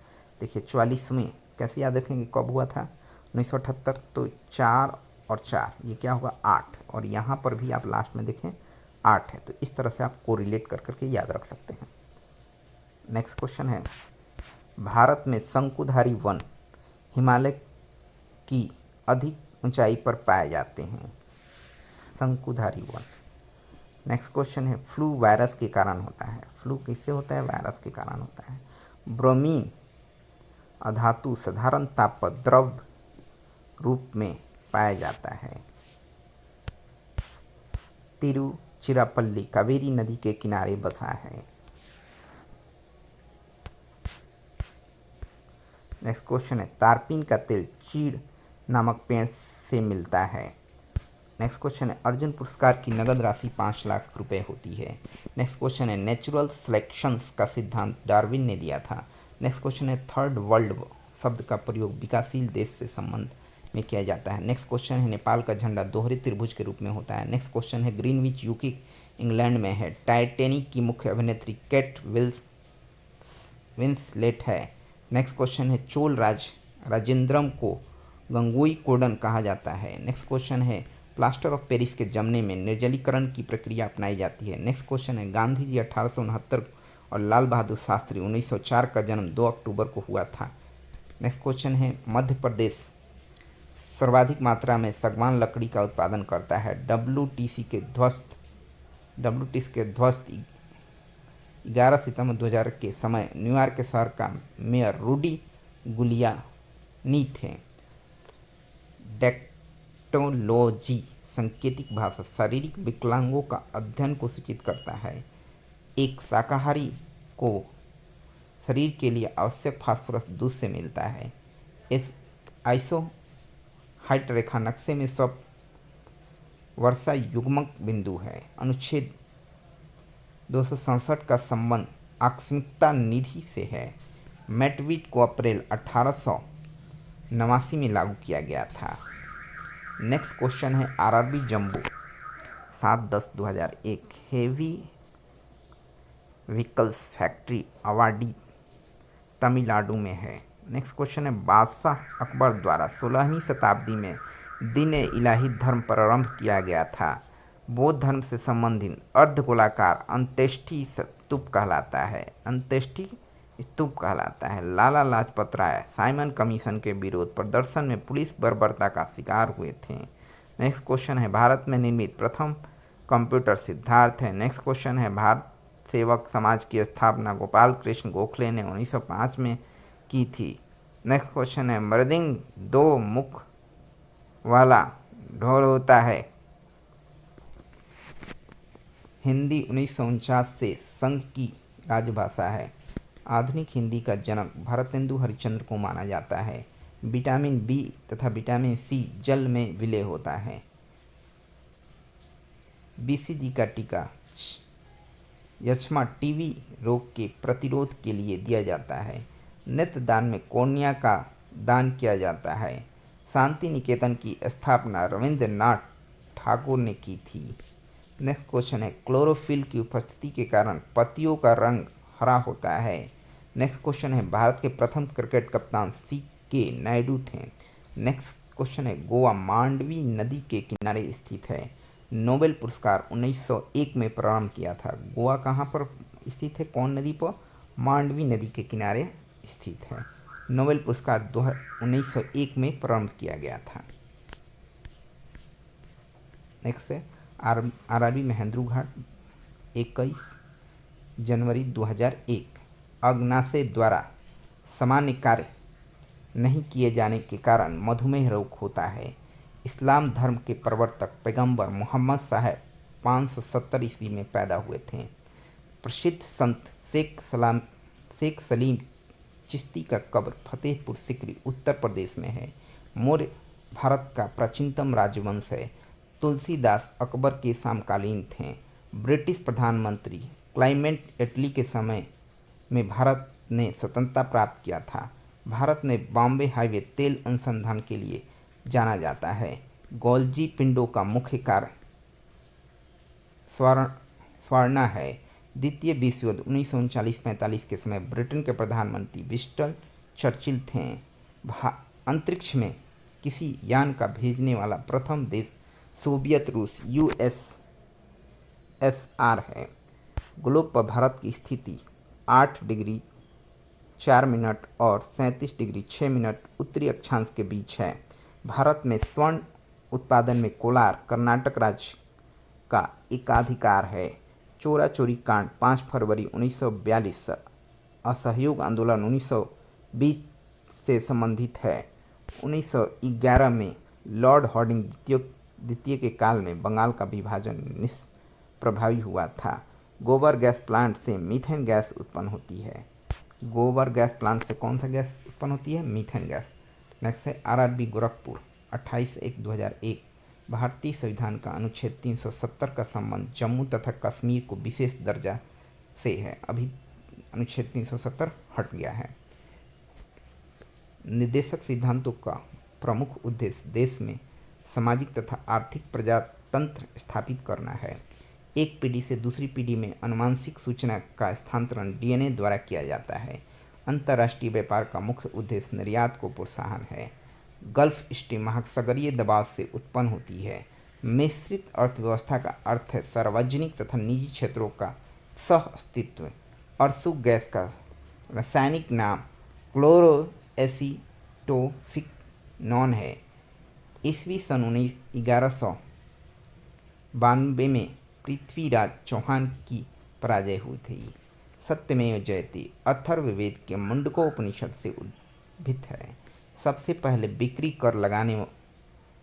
देखिए 44वें कैसे याद रखेंगे, कब हुआ था? 1978। तो 4 और 4 ये क्या होगा? 8। और यहाँ पर भी आप लास्ट में देखें 8 है। तो इस तरह से आप कोरिलेट कर करके याद रख सकते हैं। नेक्स्ट क्वेश्चन है भारत में शंकुधारी वन हिमालय की अधिक ऊंचाई पर पाए जाते हैं। शंकुधारी वन। नेक्स्ट क्वेश्चन है फ्लू वायरस के कारण होता है। फ्लू किससे होता है? वायरस के कारण होता है। ब्रोमीन अधातु साधारण ताप पर द्रव रूप में पाया जाता है। तिरुचिरापल्ली कावेरी नदी के किनारे बसा है। नेक्स्ट क्वेश्चन है तारपीन का तेल चीड़ नामक पेड़ से मिलता है। नेक्स्ट क्वेश्चन है अर्जुन पुरस्कार की नगद राशि 5 लाख रुपए होती है। नेक्स्ट क्वेश्चन है नेचुरल सिलेक्शंस का सिद्धांत डार्विन ने दिया था। नेक्स्ट क्वेश्चन है थर्ड वर्ल्ड शब्द का प्रयोग विकासशील देश से संबंध में किया जाता है। नेक्स्ट क्वेश्चन है नेपाल का झंडा दोहरे त्रिभुज के रूप में होता है। नेक्स्ट क्वेश्चन है ग्रीनविच यूके इंग्लैंड में है। टाइटैनिक की मुख्य अभिनेत्री केट विंसलेट है। नेक्स्ट क्वेश्चन है चोल राजेंद्रम को गंगोई कोडन कहा जाता है। नेक्स्ट क्वेश्चन है प्लास्टर ऑफ पेरिस के जमने में निर्जलीकरण की प्रक्रिया अपनाई जाती है। नेक्स्ट क्वेश्चन है गांधी जी 1869 और लाल बहादुर शास्त्री 1904 का जन्म 2 अक्टूबर को हुआ था। नेक्स्ट क्वेश्चन है मध्य प्रदेश सर्वाधिक मात्रा में सागवान लकड़ी का उत्पादन करता है। WTC के ध्वस्त 11 सितंबर 2000 के समय न्यूयॉर्क के शहर का मेयर रूडी गुलियानी थे। डेक्टोलॉजी सांकेतिक भाषा शारीरिक विकलांगों का अध्ययन को सूचित करता है। एक शाकाहारी को शरीर के लिए आवश्यक फास्फोरस दूध से मिलता है। इस आइसोहाइट रेखा नक्शे में सब वर्षा युग्मक बिंदु है। अनुच्छेद 267 का संबंध आकस्मिकता निधि से है। मैटवीट को अप्रैल 1889 में लागू किया गया था। नेक्स्ट क्वेश्चन है आरआरबी जम्बो 7/10/2001 heavy vehicles factory awardee Tamil Nadu में है। नेक्स्ट क्वेश्चन है बादशाह अकबर द्वारा 16वीं शताब्दी में दीन इलाही धर्म प्रारंभ किया गया था। बौद्ध धर्म से संबंधित अर्धगोलाकार अंत्येष्टि स्तूप कहलाता है। लाला लाजपत राय साइमन कमीशन के विरोध प्रदर्शन में पुलिस बर्बरता का शिकार हुए थे। नेक्स्ट क्वेश्चन है भारत में निर्मित प्रथम कंप्यूटर सिद्धार्थ है। नेक्स्ट क्वेश्चन है भारत सेवक समाज की स्थापना गोपाल कृष्ण गोखले ने 1905 में की थी। नेक्स्ट क्वेश्चन है मृदंग 2 मुख वाला ढोल होता है। हिंदी 1949 से संघ की राजभाषा है। आधुनिक हिंदी का जनक भारतेंदु हरिश्चंद्र को माना जाता है। विटामिन बी तथा विटामिन सी जल में विलय होता है। बीसीजी का टीका यक्ष्मा टीबी रोग के प्रतिरोध के लिए दिया जाता है। नेत्रदान में कॉर्निया का दान किया जाता है। शांति निकेतन की स्थापना रविंद्रनाथ ठाकुर ने की थी। नेक्स्ट क्वेश्चन है, क्लोरोफिल की उपस्थिति के कारण पत्तियों का रंग हरा होता है। नेक्स्ट क्वेश्चन है, भारत के प्रथम क्रिकेट कप्तान CK नायडू थे। नेक्स्ट क्वेश्चन है, गोवा मांडवी नदी के किनारे स्थित है। नोबेल पुरस्कार 1901 में प्रारंभ किया था। गोवा कहाँ पर स्थित है, कौन नदी पर? मांडवी नदी के किनारे स्थित है। नोबेल पुरस्कार 1901 में प्रारंभ किया गया था। नेक्स्ट है, RRB महेंद्रू घाट 21 जनवरी 2001। अग्नाशय द्वारा सामान्य कार्य नहीं किए जाने के कारण मधुमेह रोग होता है। इस्लाम धर्म के प्रवर्तक पैगंबर मोहम्मद साहब 570 ईस्वी में पैदा हुए थे। प्रसिद्ध संत शेख सलीम चिश्ती का कब्र फतेहपुर सिकरी उत्तर प्रदेश में है। मौर्य भारत का प्राचीनतम राजवंश है। तुलसीदास अकबर के समकालीन थे। ब्रिटिश प्रधानमंत्री क्लेमेंट एटली के समय में भारत ने स्वतंत्रता प्राप्त किया था। भारत ने बॉम्बे हाईवे तेल अनुसंधान के लिए जाना जाता है। गोल्जी पिंडों का मुख्य कार्य स्वर्णा है। द्वितीय विश्व युद्ध 1939-45 के समय ब्रिटेन के प्रधानमंत्री विंस्टन चर्चिल थे। अंतरिक्ष में किसी यान का भेजने वाला प्रथम देश सोवियत रूस USSR है। ग्लोब पर भारत की स्थिति 8 डिग्री 4 मिनट और 37 डिग्री 6 मिनट उत्तरी अक्षांश के बीच है। भारत में स्वर्ण उत्पादन में कोलार कर्नाटक राज्य का एकाधिकार है। चोरा चोरी कांड 5 फरवरी 1942 असहयोग आंदोलन 1920 से संबंधित है। 1911 में लॉर्ड हार्डिंग द्वितीय के काल में बंगाल का विभाजन निष्प्रभावी हुआ था। गोबर गैस प्लांट से मीथेन गैस उत्पन्न होती है। गोबर गैस प्लांट से कौन सा गैस उत्पन्न होती है? Methane gas. नेक्स्ट है, RRB गोरखपुर 28/1/2001। भारतीय संविधान का अनुच्छेद 370 का संबंध जम्मू तथा कश्मीर को विशेष दर्जा से है। अभी अनुच्छेद 370 हट गया है। निर्देशक सिद्धांतों का प्रमुख उद्देश्य देश में सामाजिक तथा आर्थिक प्रजातंत्र स्थापित करना है। एक पीढ़ी से दूसरी पीढ़ी में अनुवांशिक सूचना का स्थानांतरण DNA द्वारा किया जाता है। अंतर्राष्ट्रीय व्यापार का मुख्य उद्देश्य निर्यात को प्रोत्साहन है। गल्फ स्ट्रीम महासागरीय दबाव से उत्पन्न होती है। मिश्रित अर्थव्यवस्था का अर्थ है सार्वजनिक तथा निजी क्षेत्रों का सह अस्तित्व। अरसुक गैस का रासायनिक नाम क्लोरोएसीटोफिनॉन है। ईस्वी सन 1192 में पृथ्वीराज चौहान की पराजय हुई थी। सत्यमेव जयते अथर्ववेद के मुंडकोपनिषद से उद्भित है। सबसे पहले बिक्री कर लगाने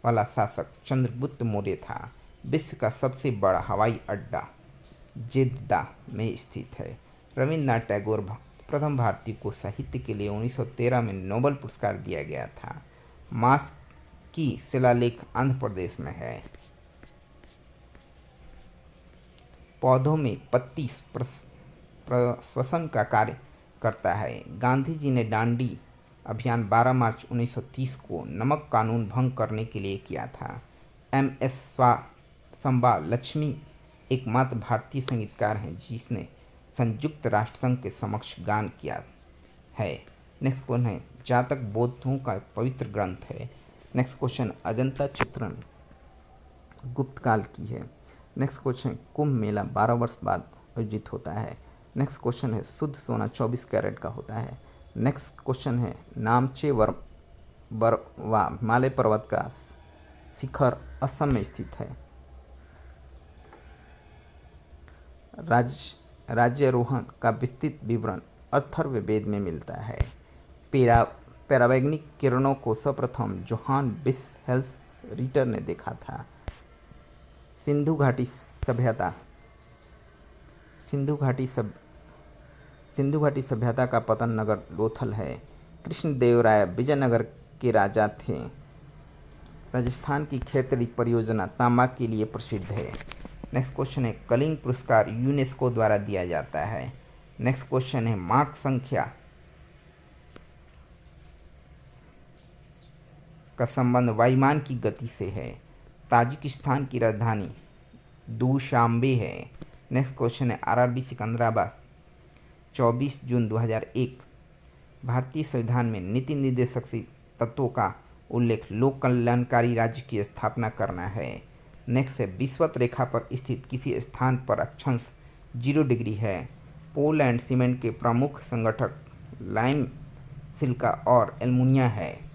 वाला शासक चंद्रगुप्त मौर्य था। विश्व का सबसे बड़ा हवाई अड्डा जेद्दा में स्थित है। रविन्द्रनाथ टैगोर प्रथम भारतीय को साहित्य के लिए 1913 में नोबेल पुरस्कार दिया गया था। मास्क की शिलालेख आंध्र प्रदेश में है। पौधों में पत्ती प्रश्वसन का कार्य करता है। गांधी जी ने दांडी अभियान 12 मार्च 1930 को नमक कानून भंग करने के लिए किया था। MS संबा लक्ष्मी एकमात्र भारतीय संगीतकार हैं जिसने संयुक्त राष्ट्र संघ के समक्ष गान किया है। नेक्स्ट क्वेश्चन है, जातक बौद्धों का पवित्र ग्रंथ है। नेक्स्ट क्वेश्चन, अजंता चित्रण गुप्त काल की है। नेक्स्ट क्वेश्चन, कुंभ मेला 12 वर्ष बाद आयोजित होता है। नेक्स्ट क्वेश्चन है, शुद्ध सोना 24 कैरेट का होता है। नेक्स्ट क्वेश्चन है, नामचे बरवा हिमालय पर्वत का शिखर असम में स्थित है। राज्यारोहण का विस्तृत विवरण अथर्ववेद में मिलता है। पैरावैज्ञानिक किरणों को सर्वप्रथम जोहान विल्हेल्म रिटर ने देखा था। सिंधु घाटी सभ्यता सिंधु घाटी सभ्यता का पतन नगर लोथल है। कृष्णदेवराय विजयनगर के राजा थे। राजस्थान की खेतड़ी परियोजना तांबा के लिए प्रसिद्ध है। नेक्स्ट क्वेश्चन है, कलिंग पुरस्कार यूनेस्को द्वारा दिया जाता है। नेक्स्ट क्वेश्चन है, माक संख्या का संबंध वायुमान की गति से है। ताजिकिस्तान की राजधानी दुशांबे है। नेक्स्ट क्वेश्चन है, आरआरबी सिकंदराबाद 24 जून 2001। भारतीय संविधान में नीति निर्देशक तत्वों का उल्लेख लोक कल्याणकारी राज्य की स्थापना करना है। नेक्स्ट है, विषुवत रेखा पर स्थित किसी स्थान पर अक्षांश 0 डिग्री है। पोल एंड सीमेंट के प्रमुख संगठक लाइम, सिलिका और एल्युमिनियम है।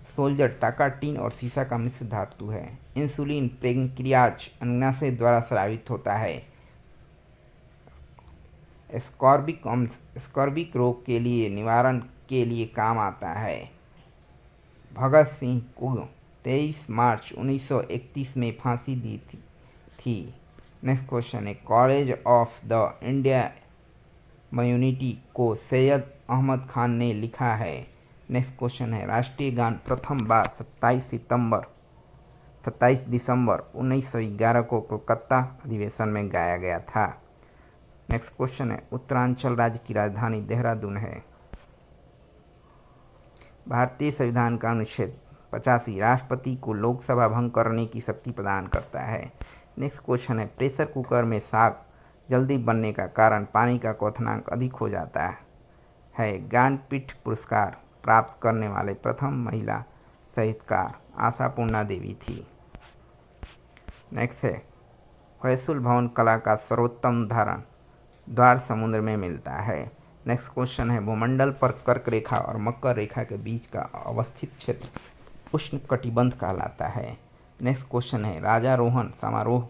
सोल्जर टाका टीन और सीसा का मिश्र धातु है। इंसुलिन पैंक्रियाज अग्नाशय द्वारा स्रावित होता है। स्कॉर्बिक रोग के लिए निवारण के लिए काम आता है। भगत सिंह को 23 मार्च 1931 में फांसी दी थी। नेक्स्ट क्वेश्चन है, कॉलेज ऑफ द इंडिया म्यूनिटी को सैयद अहमद खान ने लिखा है। नेक्स्ट क्वेश्चन है, राष्ट्रीय गान प्रथम बार 27 दिसंबर 1911 को कोलकाता अधिवेशन में गाया गया था। नेक्स्ट क्वेश्चन है, उत्तरांचल राज्य की राजधानी देहरादून है। भारतीय संविधान का अनुच्छेद 85 राष्ट्रपति को लोकसभा भंग करने की शक्ति प्रदान करता है। नेक्स्ट क्वेश्चन है, प्रेशर कुकर में साग जल्दी बनने का कारण पानी का क्वथनांक अधिक हो जाता है। ज्ञानपीठ पुरस्कार प्राप्त करने वाले प्रथम महिला साहित्यकार आशापूर्णा देवी थी। नेक्स्ट है, होयसुल भवन कला का सर्वोत्तम द्वार समुद्र में मिलता है। नेक्स्ट क्वेश्चन है, भूमंडल पर कर्क रेखा और मकर रेखा के बीच का अवस्थित क्षेत्र उष्ण कटिबंध कहलाता है। नेक्स्ट क्वेश्चन है, राजारोहण समारोह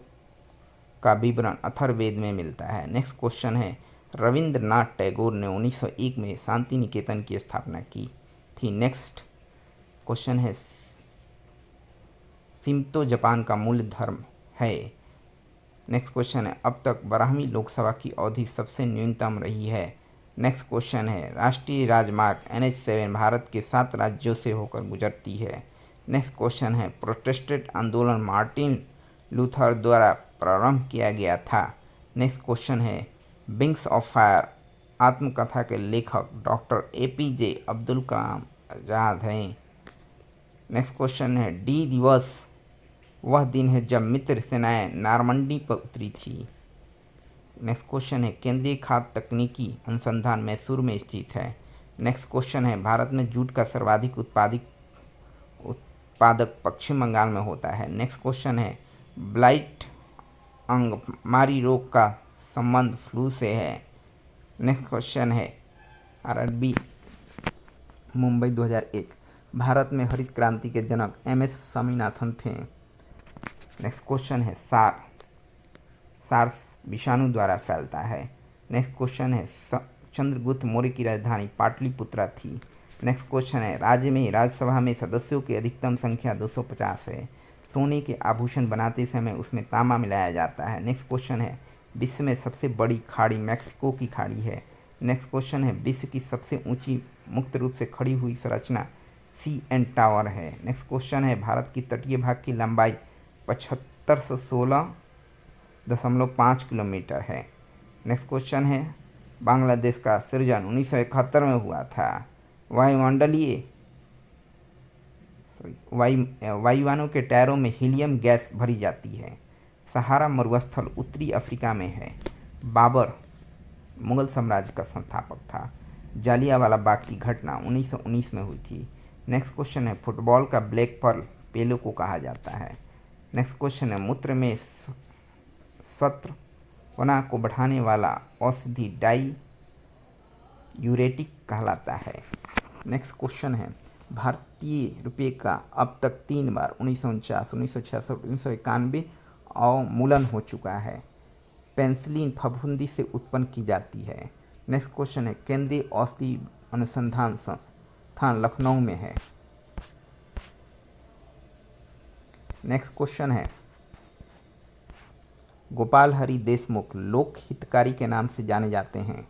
का विवरण अथर्ववेद में मिलता है। नेक्स्ट क्वेश्चन है, रविंद्रनाथ टैगोर ने 1901 में शांति निकेतन की स्थापना की थी। नेक्स्ट क्वेश्चन है, शिंतो जापान का मूल धर्म है। नेक्स्ट क्वेश्चन है, अब तक 12वीं लोकसभा की अवधि सबसे न्यूनतम रही है। नेक्स्ट क्वेश्चन है, राष्ट्रीय राजमार्ग NH7 भारत के 7 राज्यों से होकर गुजरती है। नेक्स्ट क्वेश्चन है, प्रोटेस्टेंट आंदोलन मार्टिन लूथर द्वारा प्रारंभ किया गया था। नेक्स्ट क्वेश्चन है, विंग्स ऑफ फायर आत्मकथा के लेखक डॉक्टर APJ अब्दुल कलाम आज़ाद हैं। नेक्स्ट क्वेश्चन है, डी दिवस वह दिन है जब मित्र सेनाएं नारमंडी पर उतरी थी। नेक्स्ट क्वेश्चन है, केंद्रीय खाद्य तकनीकी अनुसंधान मैसूर में स्थित है। नेक्स्ट क्वेश्चन है, भारत में जूट का सर्वाधिक उत्पादक पश्चिम बंगाल में होता है। नेक्स्ट क्वेश्चन है, ब्लाइट अंगमारी रोग का संबंध फ्लू से है। नेक्स्ट क्वेश्चन है, RRB मुंबई 2001 भारत में हरित क्रांति के जनक MS स्वामीनाथन थे। नेक्स्ट क्वेश्चन है, सार्स विषाणु द्वारा फैलता है। नेक्स्ट क्वेश्चन है, चंद्रगुप्त मौर्य की राजधानी पाटलिपुत्रा थी। नेक्स्ट क्वेश्चन है, राज्य में राज्यसभा में सदस्यों की अधिकतम संख्या 250 है। सोने के आभूषण बनाते समय उसमें तांबा मिलाया जाता है। नेक्स्ट क्वेश्चन है, विश्व में सबसे बड़ी खाड़ी मैक्सिको की खाड़ी है। नेक्स्ट क्वेश्चन है, विश्व की सबसे ऊंची मुक्त रूप से खड़ी हुई संरचना CN टावर है। नेक्स्ट क्वेश्चन है, भारत की तटीय भाग की लंबाई 7516.5 किलोमीटर है। नेक्स्ट क्वेश्चन है, बांग्लादेश का सृजन 1971 में हुआ था। वायुयानों के टायरों में हीलियम गैस भरी जाती है। सहारा मरुस्थल उत्तरी अफ्रीका में है। बाबर मुगल साम्राज्य का संस्थापक था। जालियांवाला बाग की घटना 1919 में हुई थी। नेक्स्ट क्वेश्चन है, फुटबॉल का ब्लैक पर्ल पेलो को कहा जाता है। नेक्स्ट क्वेश्चन है, मूत्र में स्वत्रपना को बढ़ाने वाला औषधि डाई यूरेटिक कहलाता है। नेक्स्ट क्वेश्चन है, भारतीय रुपये का अब तक 3 बार 1949, 1966, 1991 अवमूल्यन हो चुका है। पेंसिलिन फफूंदी से उत्पन्न की जाती है। नेक्स्ट क्वेश्चन है, केंद्रीय औषधि अनुसंधान संस्थान लखनऊ में है। नेक्स्ट क्वेश्चन है, गोपाल हरि देशमुख लोक हितकारी के नाम से जाने जाते हैं।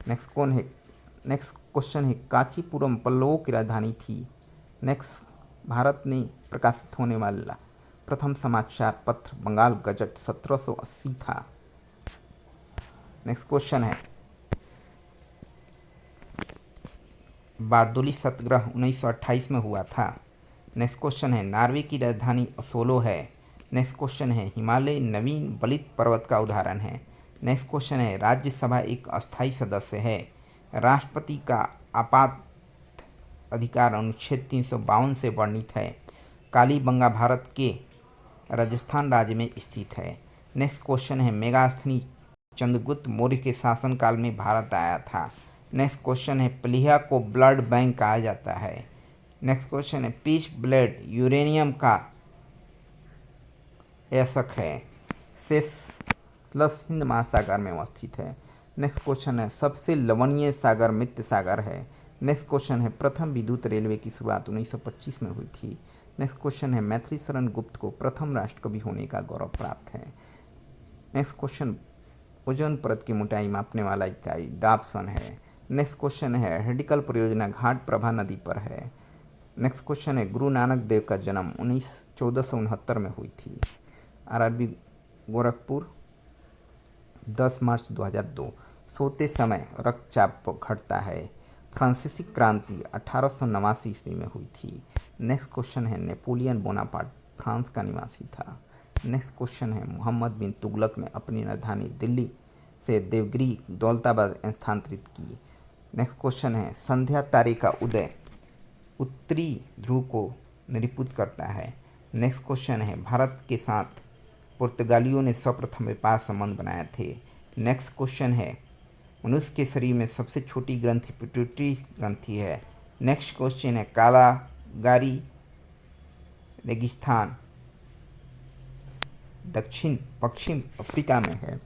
नेक्स्ट क्वेश्चन है कांचीपुरम पल्लवों की राजधानी थी। नेक्स्ट, भारत में प्रकाशित होने वाला प्रथम समाचार पत्र बंगाल गजट 1780 था। नेक्स्ट क्वेश्चन है बारदोली सत्याग्रह 1928 में हुआ था। नेक्स्ट क्वेश्चन है नॉर्वे की राजधानी ओस्लो है। नेक्स्ट क्वेश्चन है हिमालय नवीन बलित पर्वत का उदाहरण है। नेक्स्ट क्वेश्चन है राज्यसभा एक अस्थायी सदस्य है। राष्ट्रपति का आपात अधिकार अनुच्छेद 352 से वर्णित है। कालीबंगा भारत के राजस्थान राज्य में स्थित है। नेक्स्ट क्वेश्चन है मेगास्थनी चंद्रगुप्त मौर्य के शासनकाल में भारत आया था। नेक्स्ट क्वेश्चन है प्लीहा को ब्लड बैंक कहा जाता है। नेक्स्ट क्वेश्चन है पीच ब्लेड यूरेनियम का ऐसक है। सेशेल्स हिंद महासागर में अवस्थित है। नेक्स्ट क्वेश्चन है सबसे लवणीय सागर मृत सागर है। नेक्स्ट क्वेश्चन है प्रथम विद्युत रेलवे की शुरुआत 1925 में हुई थी। नेक्स्ट क्वेश्चन है मैथिली शरण गुप्त को प्रथम राष्ट्रकवि होने का गौरव प्राप्त है। नेक्स्ट क्वेश्चन ओजोन परत की मोटाई मापने वाला इकाई डाप्सन है। नेक्स्ट क्वेश्चन है हेडिकल परियोजना घाट प्रभा नदी पर है। नेक्स्ट क्वेश्चन है गुरु नानक देव का जन्म 1469 में हुई थी। आरआरबी गोरखपुर 10 मार्च 2002। सोते समय रक्तचाप घटता है। फ्रांसीसी क्रांति 1889 ईस्वी में हुई थी। नेक्स्ट क्वेश्चन है नेपोलियन बोनापार्ट फ्रांस का निवासी था। नेक्स्ट क्वेश्चन है मोहम्मद बिन तुगलक ने अपनी राजधानी दिल्ली से देवगिरी दौलताबाद स्थानांतरित की। नेक्स्ट क्वेश्चन है संध्या तारे का उदय उत्तरी ध्रुव को निरूपित करता है। नेक्स्ट क्वेश्चन है भारत के साथ पुर्तगालियों ने सर्वप्रथम व्यापार संबंध बनाए थे। नेक्स्ट क्वेश्चन है मनुष्य के शरीर में सबसे छोटी ग्रंथि पिट्यूटरी ग्रंथि है। नेक्स्ट क्वेश्चन है कालागारी रेगिस्तान पश्चिम अफ्रीका में है।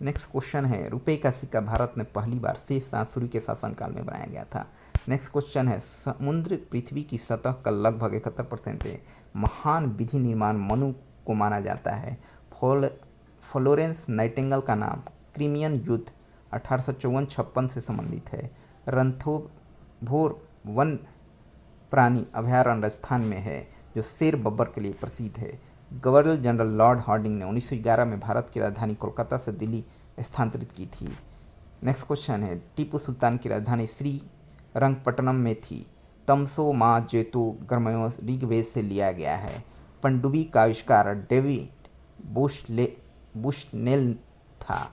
नेक्स्ट क्वेश्चन है रुपये का सिक्का भारत में पहली बार शेष शाह सूर्य के शासनकाल में बनाया गया था। नेक्स्ट क्वेश्चन है समुद्र पृथ्वी की सतह का लगभग 71% है। महान विधि निर्माण मनु को माना जाता है। फ्लोरेंस नाइटिंगेल का नाम क्रीमियन युद्ध 1854-56 से संबंधित है। रणथंभौर वन प्राणी अभयारण्य राजस्थान में है जो शेर बब्बर के लिए प्रसिद्ध है। गवर्नर जनरल लॉर्ड हार्डिंग ने 1911 में भारत की राजधानी कोलकाता से दिल्ली स्थानांतरित की थी। नेक्स्ट क्वेश्चन है टीपू सुल्तान की राजधानी श्रीरंगपट्टनम में थी। तमसो मा जेतो गर्मयो ऋग्वेद से लिया गया है। पनडुब्बी का आविष्कार डेविड बुशनेल था।